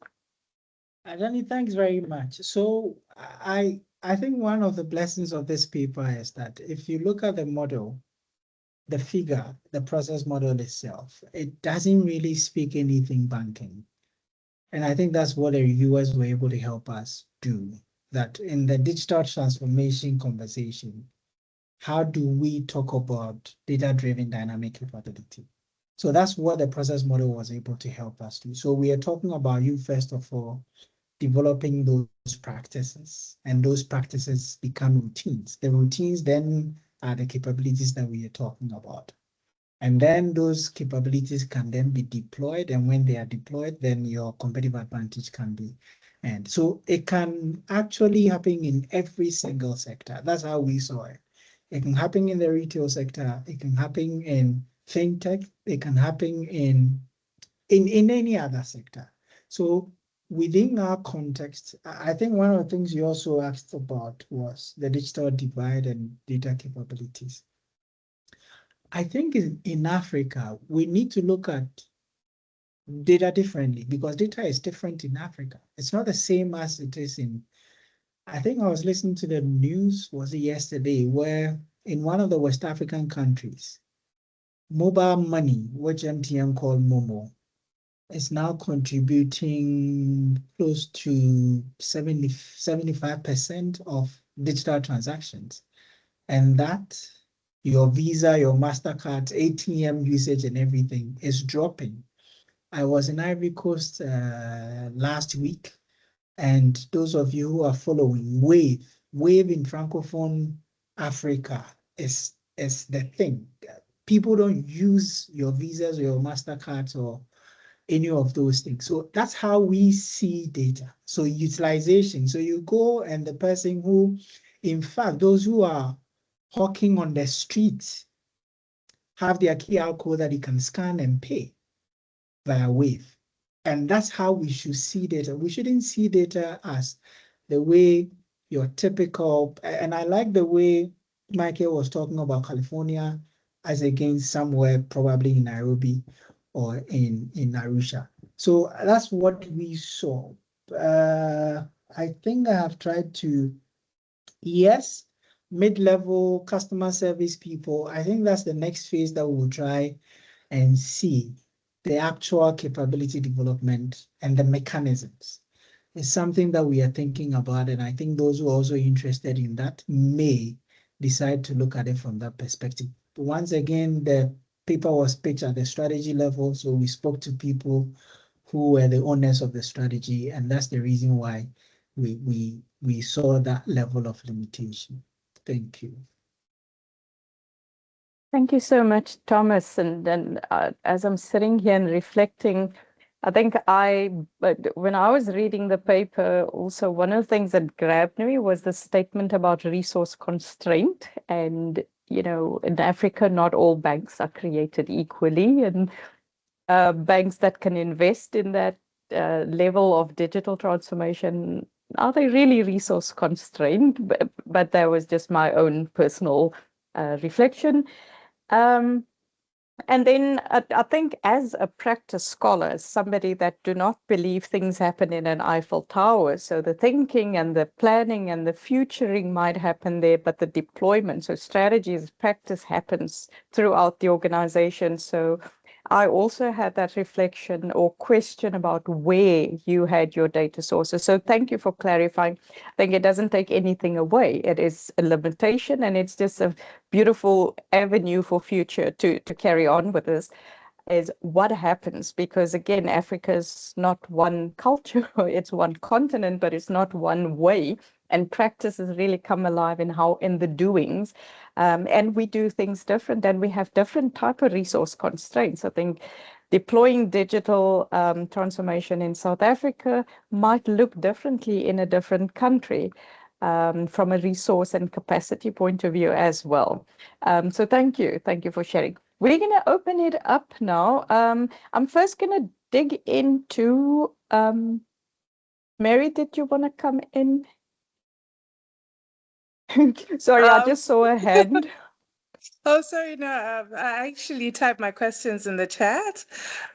Danny, thanks very much. So I think one of the blessings of this paper is that if you look at the model, the figure, the process model itself, it doesn't really speak anything banking. And I think that's what the reviewers were able to help us do, that in the digital transformation conversation, how do we talk about data-driven dynamic capability? So that's what the process model was able to help us do. So we are talking about you, first of all, developing those practices, and those practices become routines. The routines then are the capabilities that we are talking about. And then those capabilities can then be deployed. And when they are deployed, then your competitive advantage can be. And so it can actually happen in every single sector. That's how we saw it. It can happen in the retail sector. It can happen in fintech. It can happen in in any other sector. So within our context, I think one of the things you also asked about was the digital divide and data capabilities. I think in Africa, we need to look at data differently because data is different in Africa. It's not the same as it is in, I think I was listening to the news, was it yesterday, where in one of the West African countries, mobile money, which MTN called Momo, is now contributing close to 75% of digital transactions. And that, your Visa, your MasterCard, ATM usage and everything is dropping. I was in Ivory Coast last week, and those of you who are following, Wave in Francophone Africa is the thing. People don't use your Visas or your MasterCards or any of those things. So that's how we see data. So utilization. So you go and the person who, in fact, those who are hawking on the streets have their QR code that you can scan and pay via Wave. And that's how we should see data. We shouldn't see data as the way your typical, and I like the way Michael was talking about California as against somewhere probably in Nairobi or in Arusha. So that's what we saw. I think I have tried to, yes, mid-level customer service people, I think that's the next phase that we'll try and see the actual capability development and the mechanisms. It's something that we are thinking about, and I think those who are also interested in that may decide to look at it from that perspective. But once again, the paper was pitched at the strategy level, so we spoke to people who were the owners of the strategy, and that's the reason why we saw that level of limitation. Thank you. Thank you so much, Thomas. And then as I'm sitting here and reflecting, I think when I was reading the paper, also one of the things that grabbed me was the statement about resource constraint. And, you know, in Africa, not all banks are created equally. And banks that can invest in that level of digital transformation, are they really resource constrained? But that was just my own personal reflection. And then I think as a practice scholar, somebody that do not believe things happen in an Eiffel Tower, so the thinking and the planning and the futuring might happen there, but the deployment, so strategies, practice happens throughout the organization. So I also had that reflection or question about where you had your data sources. So thank you for clarifying. I think it doesn't take anything away. It is a limitation, and it's just a beautiful avenue for future to carry on with this, is what happens, because again, Africa is not one culture, it's one continent, but it's not one way. And practices really come alive in the doings. And we do things different, and we have different type of resource constraints. I think deploying digital transformation in South Africa might look differently in a different country. From a resource and capacity point of view as well. So thank you for sharing. We're going to open it up now. I'm first going to dig into, Mary, did you want to come in? Sorry, I just saw a hand. Oh, sorry, no, I actually typed my questions in the chat.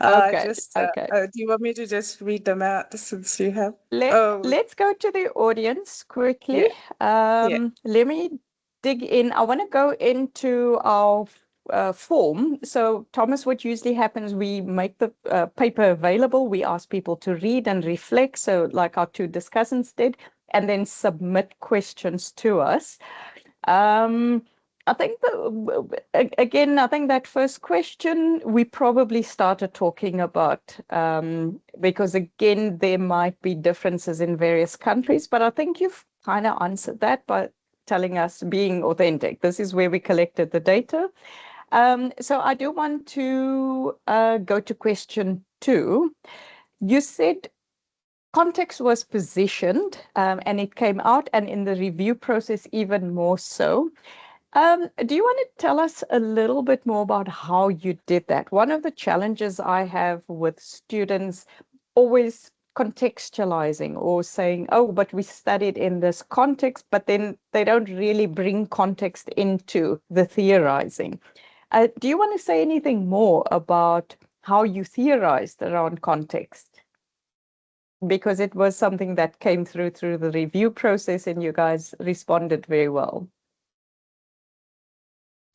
Okay, okay. Do you want me to just read them out since you have? Let's go to the audience quickly. Yeah. Let me dig in. I want to go into our form. So, Thomas, what usually happens, we make the paper available. We ask people to read and reflect, so like our two discussants did, and then submit questions to us. I think again, I think that first question we probably started talking about because again, there might be differences in various countries, but I think you've kind of answered that by telling us being authentic. This is where we collected the data. So I do want to go to question 2. You said context was positioned and it came out, and in the review process even more so. Do you want to tell us a little bit more about how you did that? One of the challenges I have with students always contextualizing or saying, oh, but we studied in this context, but then they don't really bring context into the theorizing. Do you want to say anything more about how you theorized around context? Because it was something that came through the review process and you guys responded very well.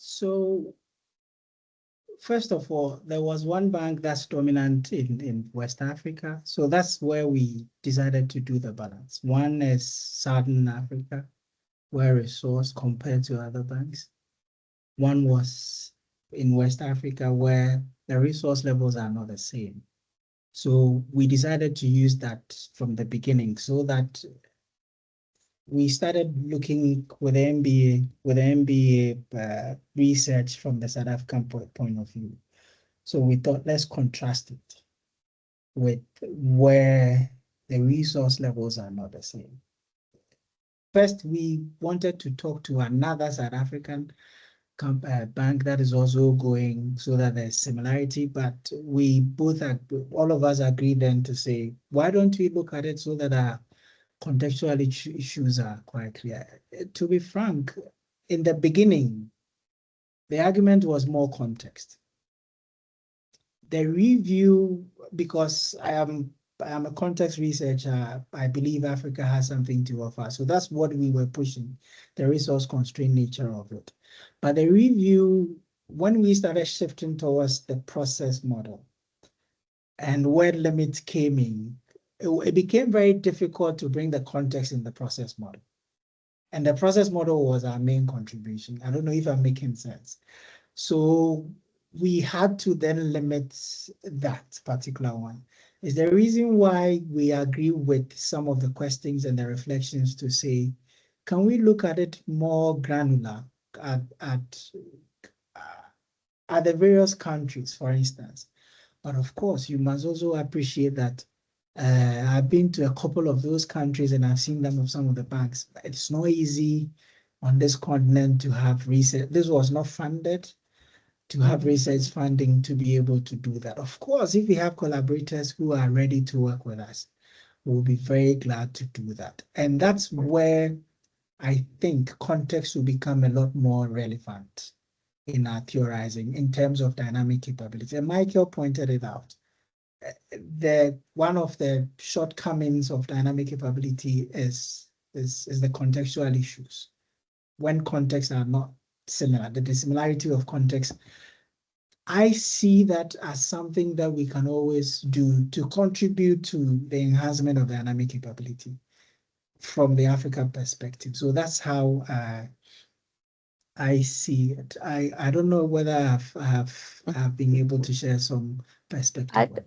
So first of all, there was one bank that's dominant in West Africa. So that's where we decided to do the balance. One is Southern Africa, where resource compared to other banks. One was in West Africa, where the resource levels are not the same. So we decided to use that from the beginning so that we started looking with MBA research from the South African point of view. So we thought, let's contrast it with where the resource levels are not the same. First, we wanted to talk to another South African bank that is also going so that there's similarity, but we both, all of us agreed then to say, why don't we look at it so that our contextual issues are quite clear. To be frank, in the beginning, the argument was more context. The review, because I am a context researcher, I believe Africa has something to offer. So that's what we were pushing, the resource constrained nature of it. But the review, when we started shifting towards the process model and word limits came in, it became very difficult to bring the context in the process model. And the process model was our main contribution. I don't know if I'm making sense. So we had to then limit that particular one. Is the reason why we agree with some of the questions and the reflections to say, can we look at it more granular at the various countries, for instance? But of course, you must also appreciate that I've been to a couple of those countries and I've seen them of some of the banks. It's not easy on this continent to have research. This was not funded to have research funding to be able to do that. Of course, if we have collaborators who are ready to work with us, we'll be very glad to do that. And that's where I think context will become a lot more relevant in our theorizing in terms of dynamic capability. And Michael pointed it out. One of the shortcomings of dynamic capability is the contextual issues. When contexts are not similar, the dissimilarity of context, I see that as something that we can always do to contribute to the enhancement of dynamic capability from the African perspective. So that's how I see it. I don't know whether I've been able to share some perspective.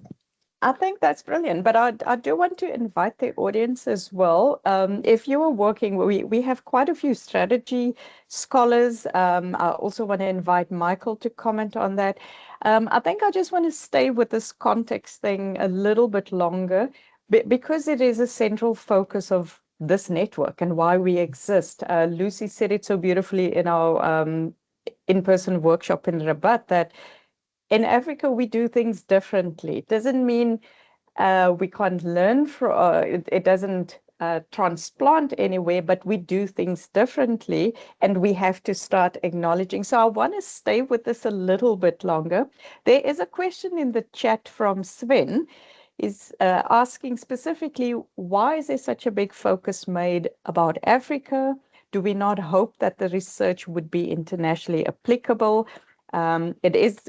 I think that's brilliant, but I do want to invite the audience as well. If you are working, we have quite a few strategy scholars. I also want to invite Michael to comment on that. I think I just want to stay with this context thing a little bit longer because it is a central focus of this network and why we exist. Lucy said it so beautifully in our in-person workshop in Rabat that in Africa, we do things differently. It doesn't mean we can't learn from, it doesn't transplant anywhere, but we do things differently and we have to start acknowledging. So I want to stay with this a little bit longer. There is a question in the chat from Sven, is asking specifically, why is there such a big focus made about Africa? Do we not hope that the research would be internationally applicable?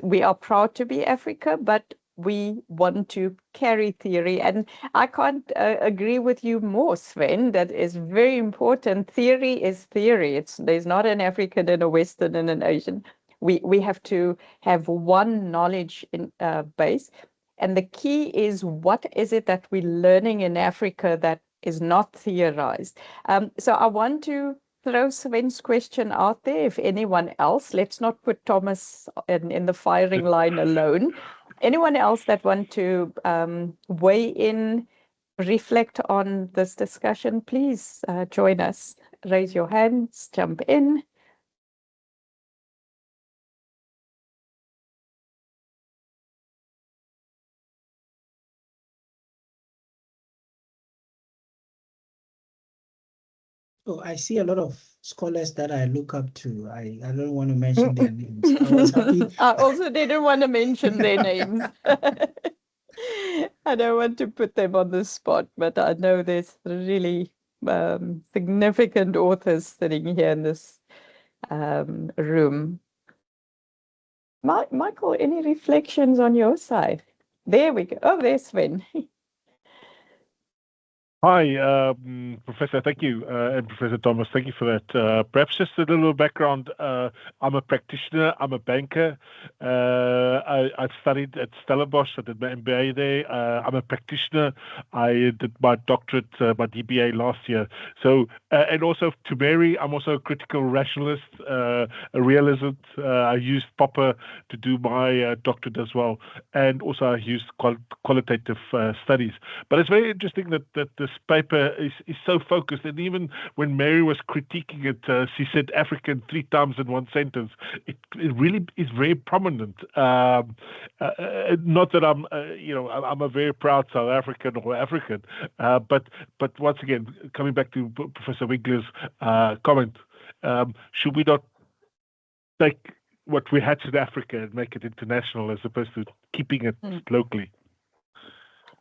We are proud to be Africa, but we want to carry theory. And I can't agree with you more, Sven. That is very important. Theory is theory. There's not an African and a Western and an Asian. We have to have one knowledge in base. And the key is, what is it that we're learning in Africa that is not theorized? So I want to throw Sven's question out there. If anyone else, let's not put Thomas in the firing line alone. Anyone else that want to weigh in, reflect on this discussion, please join us. Raise your hands, jump in. Oh, I see a lot of scholars that I look up to. I don't want to mention their names. I was happy. I also didn't want to mention their names. I don't want to put them on the spot, but I know there's really significant authors sitting here in this room. Michael, any reflections on your side? There we go. Oh, there's Sven. Hi, Professor. Thank you, and Professor Thomas. Thank you for that. Perhaps just a little background. I'm a practitioner. I'm a banker. I've studied at Stellenbosch. I did my MBA there. I'm a practitioner. I did my doctorate, my DBA last year. So, and also to Mary, I'm also a critical rationalist, a realist. I used Popper to do my doctorate as well, and also I used qualitative studies. But it's very interesting that this paper is so focused, and even when Mary was critiquing it, she said African 3 times in one sentence. It really is very prominent. Not that I'm, I'm a very proud South African or African, but once again, coming back to Professor Winkler's comment, should we not take what we had in Africa and make it international as opposed to keeping it locally?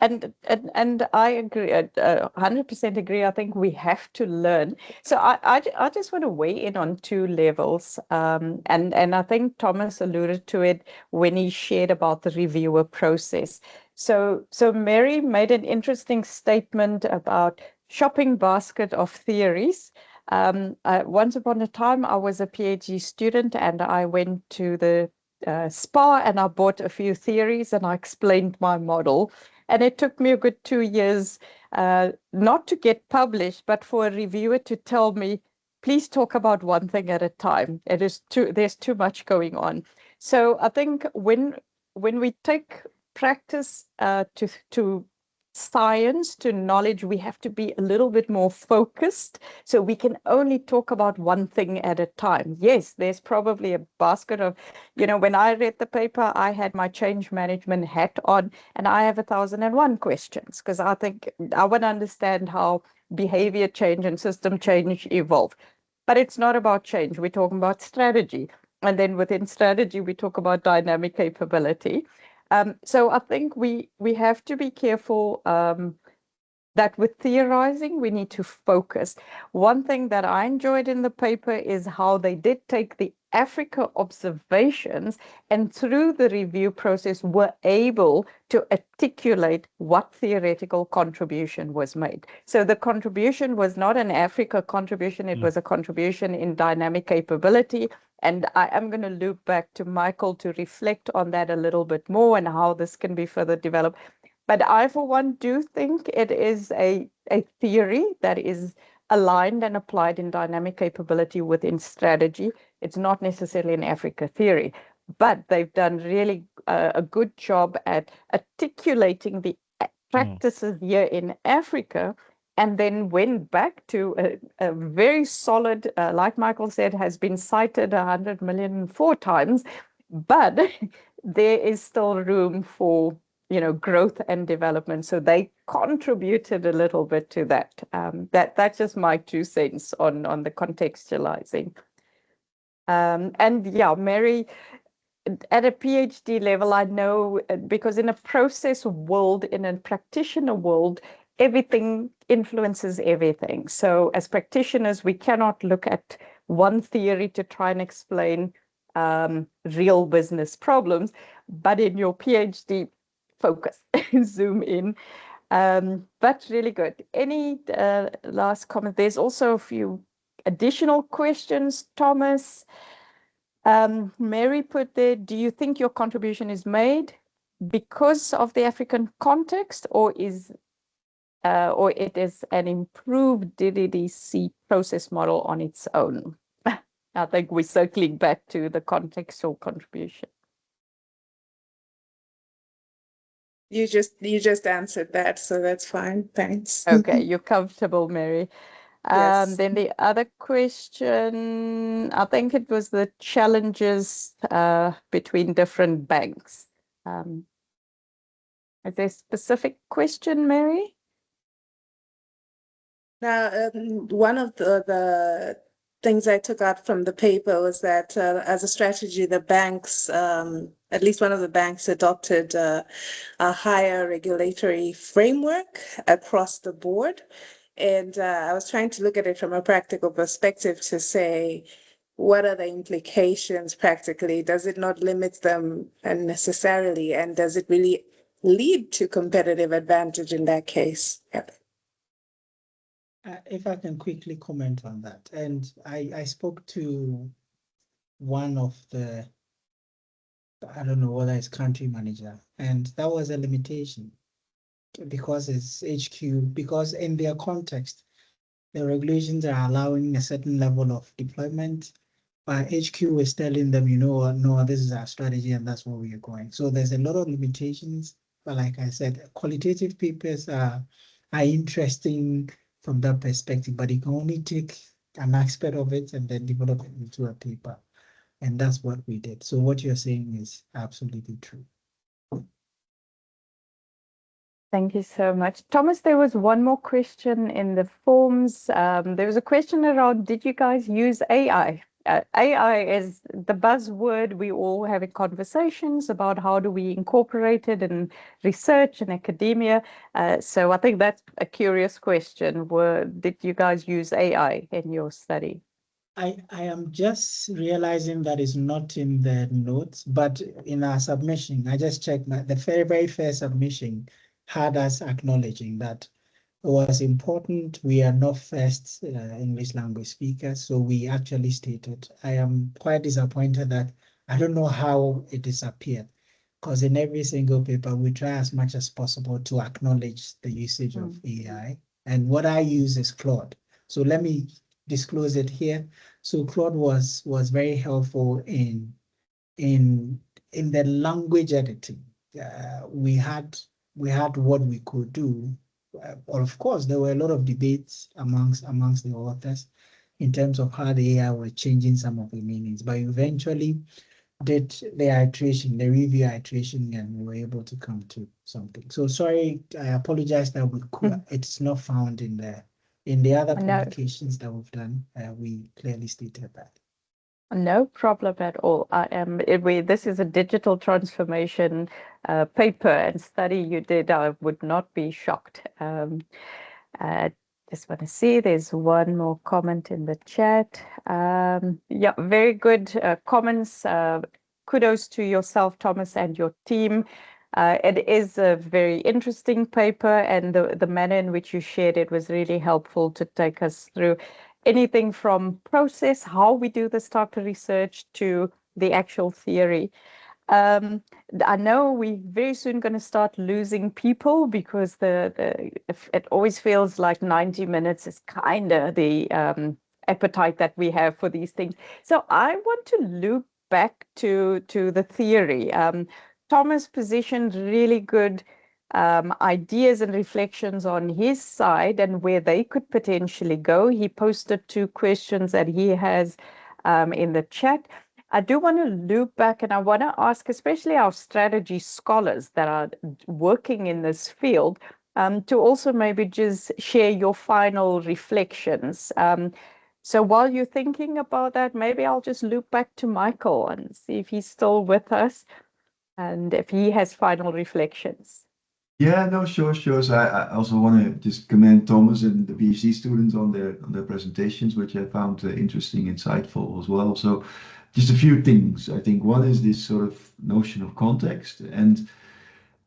And I agree, 100% agree. I think we have to learn. So I just want to weigh in on 2 levels. And I think Thomas alluded to it when he shared about the reviewer process. So Mary made an interesting statement about shopping basket of theories. Once upon a time, I was a PhD student and I went to the SPA and I bought a few theories and I explained my model. And it took me a good 2 years not to get published, but for a reviewer to tell me, please talk about one thing at a time. There's too much going on. So I think when we take practice to science, to knowledge, we have to be a little bit more focused. So we can only talk about one thing at a time. Yes, there's probably a basket of, when I read the paper, I had my change management hat on and I have 1,001 questions because I think I want to understand how behavior change and system change evolve. But it's not about change. We're talking about strategy. And then within strategy, we talk about dynamic capability. So I think we have to be careful that with theorizing, we need to focus. One thing that I enjoyed in the paper is how they did take the Africa observations and through the review process were able to articulate what theoretical contribution was made. So the contribution was not an Africa contribution, it was a contribution in dynamic capability. And I am going to loop back to Michael to reflect on that a little bit more and how this can be further developed. But I, for one, do think it is a theory that is aligned and applied in dynamic capability within strategy. It's not necessarily an Africa theory, but they've done really a good job at articulating the practices here in Africa and then went back to a very solid, like Michael said, has been cited 100 million 4 times, but there is still room for growth and development. So they contributed a little bit to that. That's just my 2 cents on the contextualizing. And yeah, Mary, at a PhD level, I know because in a process world, in a practitioner world, everything influences everything. So as practitioners, we cannot look at one theory to try and explain real business problems, but in your PhD, focus, zoom in. But really good. Any last comment? There's also a few additional questions, Thomas. Mary put there, do you think your contribution is made because of the African context or it is an improved DDDC process model on its own? I think we're circling back to the contextual contribution. You just answered that, so that's fine. Thanks. Okay, you're comfortable, Mary. Yes. Then the other question, I think it was the challenges between different banks. Is there a specific question, Mary? Now, one of the things I took out from the paper was that as a strategy, the banks, at least one of the banks, adopted a higher regulatory framework across the board. And I was trying to look at it from a practical perspective to say, what are the implications practically? Does it not limit them unnecessarily? And does it really lead to competitive advantage in that case? Yeah. If I can quickly comment on that, and I spoke to one of the, I don't know whether it's country manager, and that was a limitation because it's HQ, because in their context, the regulations are allowing a certain level of deployment, but HQ is telling them, you know what, no, this is our strategy and that's where we are going. So there's a lot of limitations, but like I said, qualitative papers are interesting from that perspective, but you can only take an aspect of it and then develop it into a paper. And that's what we did. So what you're saying is absolutely true. Thank you so much. Thomas, there was one more question in the forms. There was a question around, did you guys use AI? AI is the buzzword. We all having conversations about how do we incorporate it in research and academia. So I think that's a curious question. Did you guys use AI in your study? I am just realizing that it's not in the notes, but in our submission, I just checked the very first submission had us acknowledging that it was important. We are not first English language speakers, so we actually stated. I am quite disappointed that I don't know how it disappeared, because in every single paper, we try as much as possible to acknowledge the usage of AI. And what I use is Claude. So let me disclose it here. So Claude was very helpful in the language editing. We had what we could do. Of course, there were a lot of debates amongst the authors in terms of how the AI was changing some of the meanings, but eventually did the review iteration, and we were able to come to something. So sorry, I apologize that it's not found in the other publications that we've done. We clearly stated that. No problem at all. This is a digital transformation paper and study you did. I would not be shocked. Just want to see, there's one more comment in the chat. Yeah, very good comments. Kudos to yourself, Thomas, and your team. It is a very interesting paper, and the manner in which you shared it was really helpful to take us through anything from process, how we do this type of research, to the actual theory. I know we're very soon going to start losing people because it always feels like 90 minutes is kind of the appetite that we have for these things. So I want to loop back to the theory. Thomas positioned really good ideas and reflections on his side and where they could potentially go. He posted 2 questions that he has in the chat. I do want to loop back, and I want to ask, especially our strategy scholars that are working in this field, to also maybe just share your final reflections. So while you're thinking about that, maybe I'll just loop back to Michael and see if he's still with us and if he has final reflections. Yeah, no, sure. So I also want to just commend Thomas and the PhD students on their presentations, which I found interesting, insightful as well. So just a few things. I think one is this sort of notion of context, and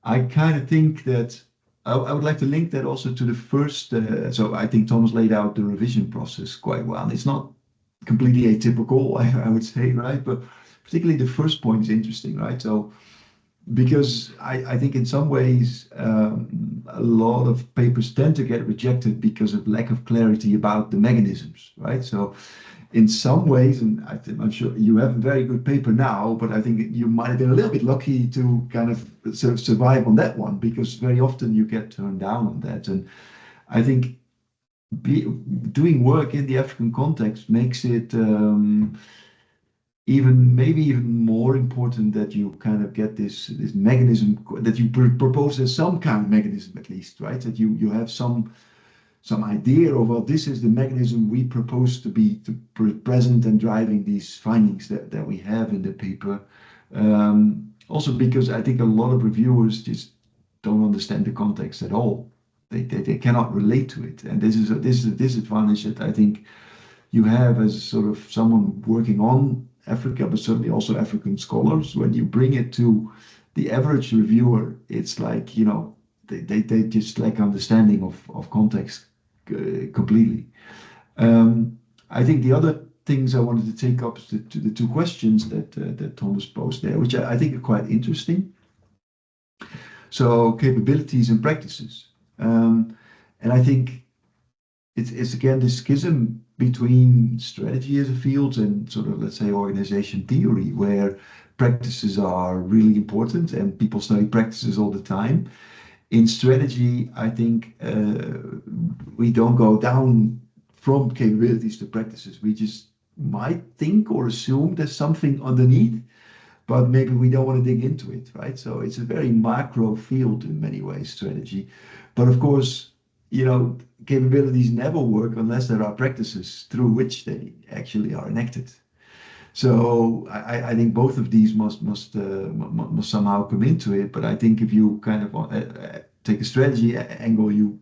I kind of think that I would like to link that also to the first. So I think Thomas laid out the revision process quite well. It's not completely atypical, I would say, right? But particularly the first point is interesting, right? So because I think in some ways a lot of papers tend to get rejected because of lack of clarity about the mechanisms, right? So in some ways, and I'm sure you have a very good paper now, but I think you might have been a little bit lucky to kind of sort of survive on that one, because very often you get turned down on that. And I think doing work in the African context makes it maybe even more important that you kind of get this mechanism, that you propose as some kind of mechanism at least, right? That you have some some idea of, well, this is the mechanism we propose to be present and driving these findings that we have in the paper. Also because I think a lot of reviewers just don't understand the context at all. They cannot relate to it. And this is a disadvantage that I think you have as sort of someone working on Africa, but certainly also African scholars. When you bring it to the average reviewer, it's like, you know, they just lack understanding of context completely. I think the other things I wanted to take up is the two questions that Thomas posed there, which I think are quite interesting. So capabilities and practices. And I think it's again this schism between strategy as a field and sort of, let's say, organization theory, where practices are really important and people study practices all the time. In strategy, I think we don't go down from capabilities to practices. We just might think or assume there's something underneath, but maybe we don't want to dig into it, right? So it's a very macro field in many ways, strategy. But of course, you know, capabilities never work unless there are practices through which they actually are enacted. So I think both of these must somehow come into it. But I think if you kind of take a strategy angle, you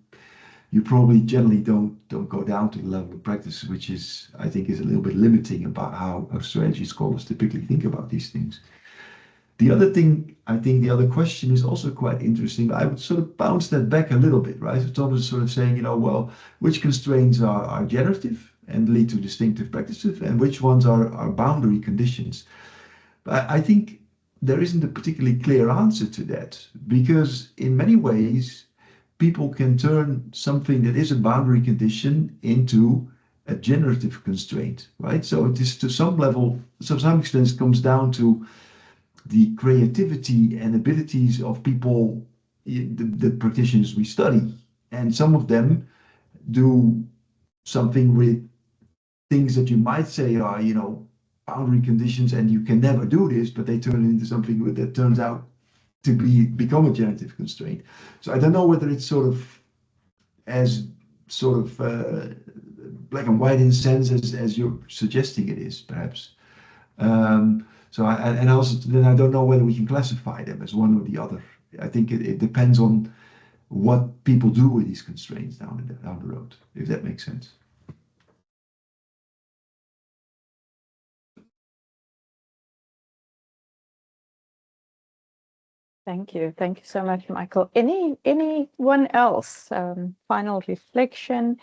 probably generally don't go down to the level of practice, which is, I think, is a little bit limiting about how strategy scholars typically think about these things. The other thing, I think the other question is also quite interesting. I would sort of bounce that back a little bit, right? So Thomas is sort of saying, you know, well, which constraints are generative and lead to distinctive practices, and which ones are boundary conditions? But I think there isn't a particularly clear answer to that, because in many ways, people can turn something that is a boundary condition into a generative constraint, right? So it is to some level, to some extent, comes down to the creativity and abilities of people, the practitioners we study. And some of them do something with things that you might say are, you know, boundary conditions and you can never do this, but they turn it into something that turns out to become a generative constraint. So I don't know whether it's sort of as sort of black and white in a sense as you're suggesting it is, perhaps. So and also then I don't know whether we can classify them as one or the other. I think it depends on what people do with these constraints down the road, if that makes sense. Thank you. Thank you so much, Michael. Anyone else? Final reflection.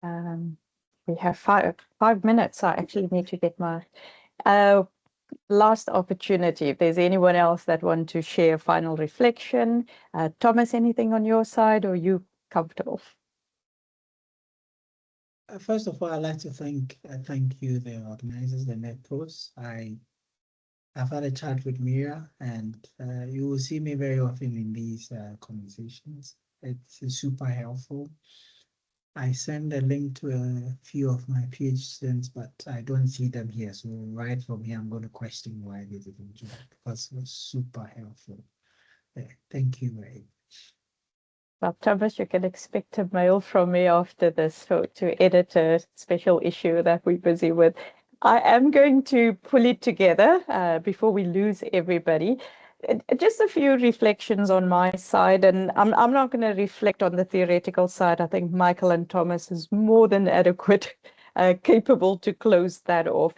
We have five minutes. I actually need to get my last opportunity. If there's anyone else that want to share final reflection. Thomas, anything on your side, or are you comfortable? First of all, I'd like to thank you, the organizers, the NetPros. I've had a chat with Mira, and you will see me very often in these conversations. It's super helpful. I send a link to a few of my PhD students, but I don't see them here. So right from here, I'm going to question why they didn't join, because it was super helpful. Thank you very much. Well, Thomas, you can expect a mail from me after this to edit a special issue that we're busy with. I am going to pull it together before we lose everybody. Just a few reflections on my side, and I'm not going to reflect on the theoretical side. I think Michael and Thomas is more than adequate, capable to close that off.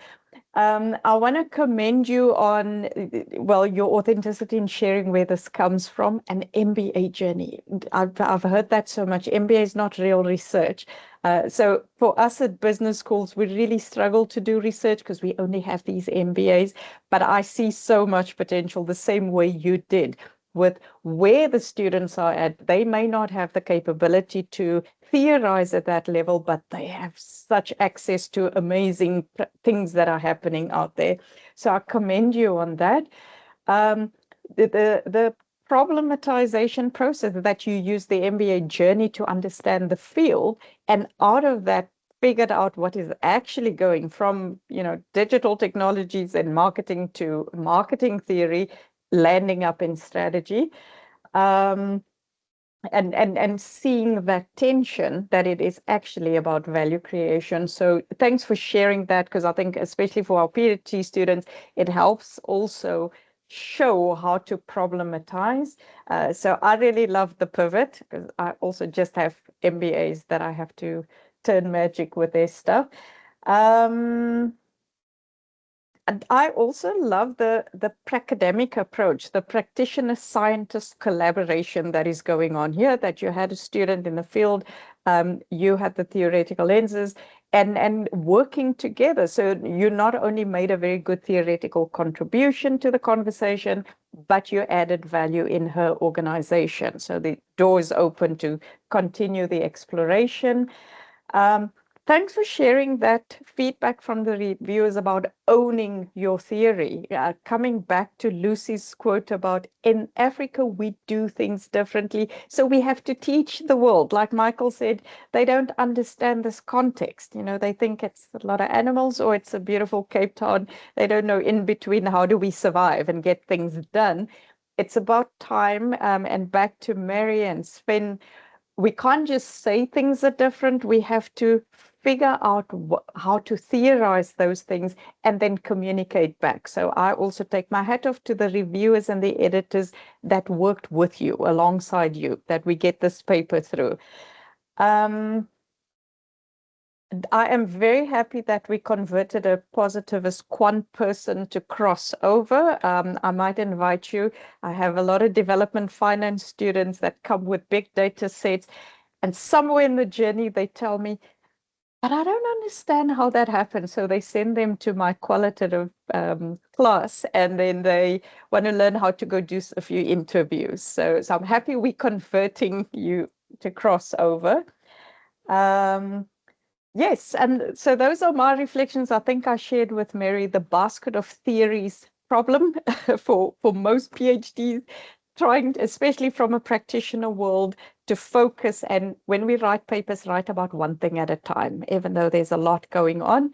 I want to commend you on, well, your authenticity in sharing where this comes from, an MBA journey. I've heard that so much. MBA is not real research. So for us at business schools, we really struggle to do research because we only have these MBAs. But I see so much potential the same way you did with where the students are at. They may not have the capability to theorize at that level, but they have such access to amazing things that are happening out there. So I commend you on that. The problematization process that you use the MBA journey to understand the field, and out of that figured out what is actually going from, you know, digital technologies and marketing to marketing theory, landing up in strategy. and seeing that tension, that it is actually about value creation. So thanks for sharing that, because I think especially for our PhD students, it helps also show how to problematize. So I really love the pivot, because I also just have MBAs that I have to turn magic with their stuff. And I also love the pracademic approach, the practitioner-scientist collaboration that is going on here, that you had a student in the field, you had the theoretical lenses, and working together. So you not only made a very good theoretical contribution to the conversation, but you added value in her organization. So the door is open to continue the exploration. Thanks for sharing that feedback from the reviewers about owning your theory. Coming back to Lucy's quote about, in Africa, we do things differently. So we have to teach the world. Like Michael said, they don't understand this context. You know, they think it's a lot of animals or it's a beautiful Cape Town. They don't know in between, how do we survive and get things done. It's about time. And back to Mary and Sven, we can't just say things are different. We have to figure out how to theorize those things and then communicate back. So I also take my hat off to the reviewers and the editors that worked with you, alongside you, that we get this paper through. I am very happy that we converted a positivist quant person to cross over. I might invite you. I have a lot of development finance students that come with big data sets, and somewhere in the journey they tell me, but I don't understand how that happens. So they send them to my qualitative class, and then they want to learn how to go do a few interviews. So I'm happy we're converting you to cross over. Yes, and so those are my reflections. I think I shared with Mary the basket of theories problem for most PhDs, trying, especially from a practitioner world, to focus. And when we write papers, write about one thing at a time, even though there's a lot going on,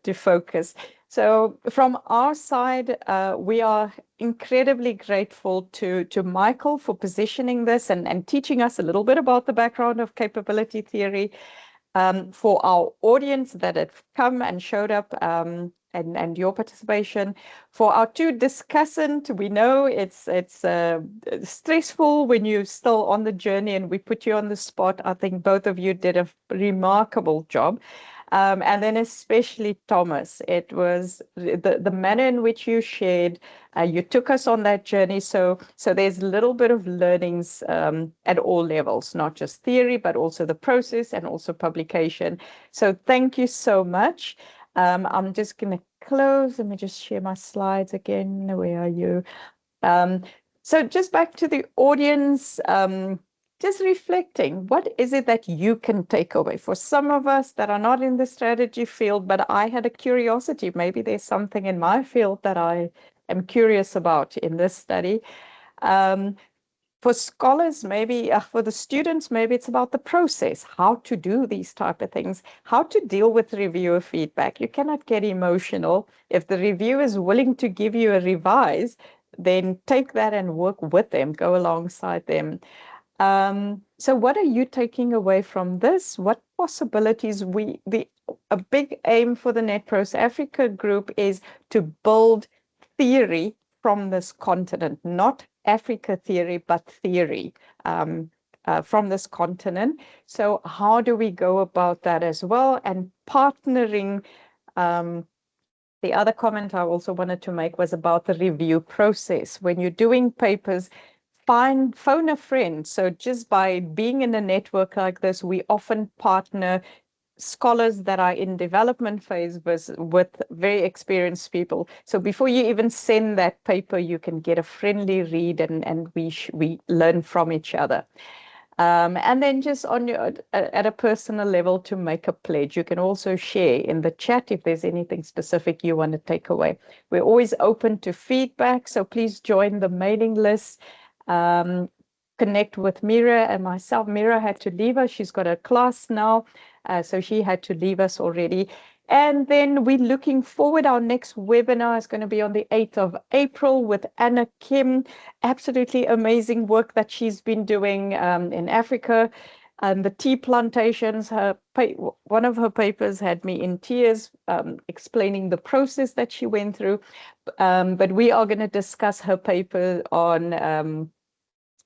to focus. So from our side, we are incredibly grateful to Michael for positioning this and teaching us a little bit about the background of capability theory. For our audience that have come and showed up, and your participation. For our two discussants, we know it's stressful when you're still on the journey and we put you on the spot. I think both of you did a remarkable job. And then especially Thomas, it was the manner in which you shared, you took us on that journey. So there's a little bit of learnings at all levels, not just theory, but also the process and also publication. So thank you so much. I'm just going to close. Let me just share my slides again. Where are you? So just back to the audience, just reflecting, what is it that you can take away? For some of us that are not in the strategy field, but I had a curiosity, maybe there's something in my field that I am curious about in this study. For scholars, maybe for the students, maybe it's about the process, how to do these type of things, how to deal with reviewer feedback. You cannot get emotional. If the reviewer is willing to give you a revise, then take that and work with them, go alongside them. So what are you taking away from this? What possibilities a big aim for the NetprosAfrica group is to build theory from this continent, not Africa theory, but theory from this continent. So how do we go about that as well? And partnering, the other comment I also wanted to make was about the review process. When you're doing papers, phone a friend. So just by being in a network like this, we often partner scholars that are in development phase with very experienced people. So before you even send that paper, you can get a friendly read, and we learn from each other. And then just on at a personal level, to make a pledge. You can also share in the chat if there's anything specific you want to take away. We're always open to feedback, so please join the mailing list. Connect with Mira and myself. Mira had to leave us. She's got a class now, so she had to leave us already. And then we're looking forward. Our next webinar is going to be on the 8th of April with Anna Kim. Absolutely amazing work that she's been doing in Africa. The tea plantations, one of her papers had me in tears, explaining the process that she went through. But we are going to discuss her paper on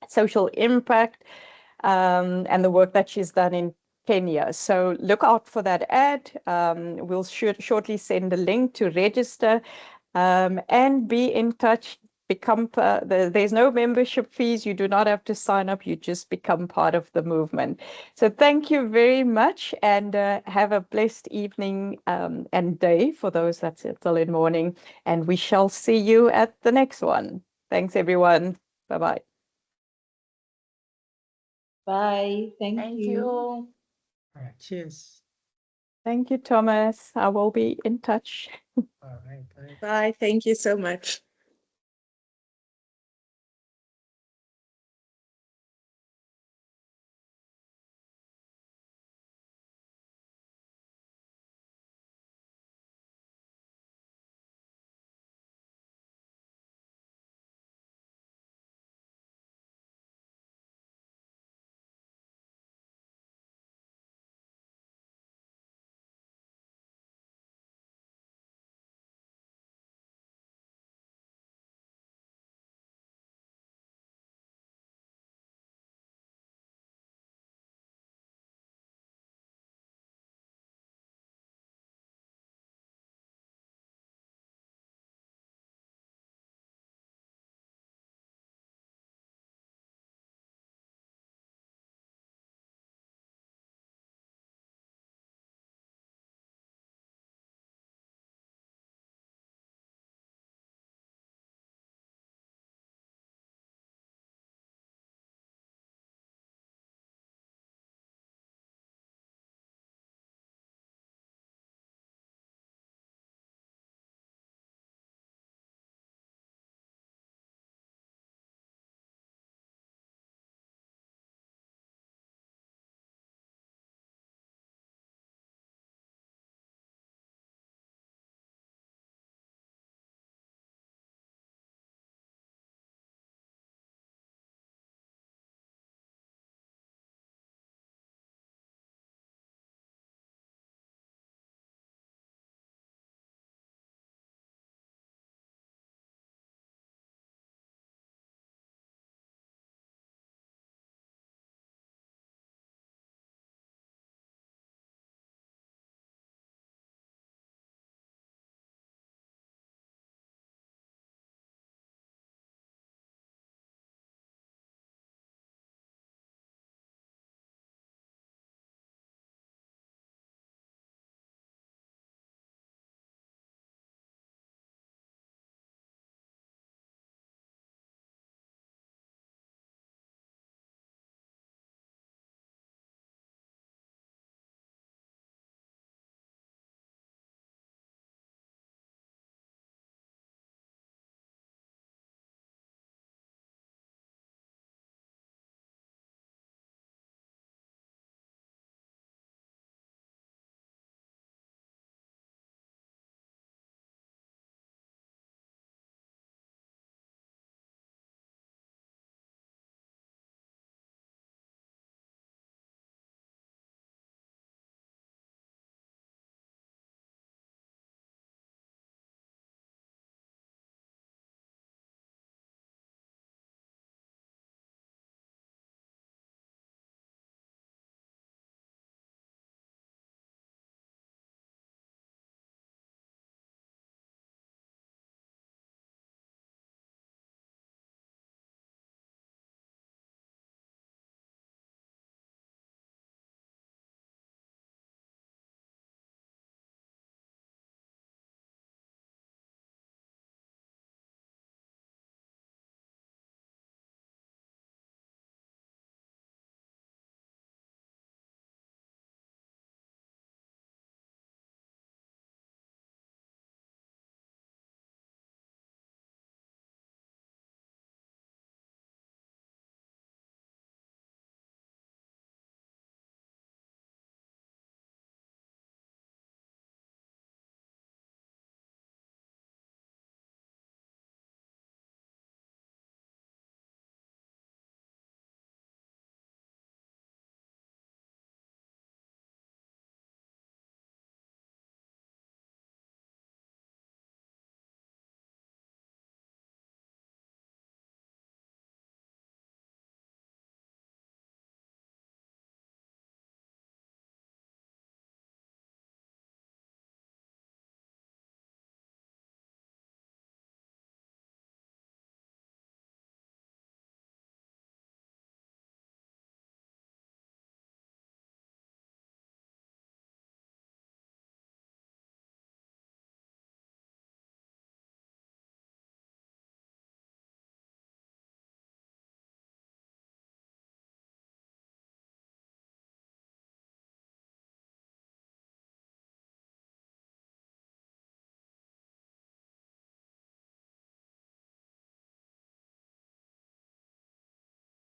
social impact and the work that she's done in Kenya. So look out for that ad. We'll shortly send a link to register and be in touch. There's no membership fees. You do not have to sign up. You just become part of the movement. So thank you very much, and have a blessed evening and day for those that's still in morning. And we shall see you at the next one. Thanks, everyone. Bye-bye. Bye. Thank you. All right, cheers. Thank you, Thomas. I will be in touch. All right, bye. Bye. Thank you so much.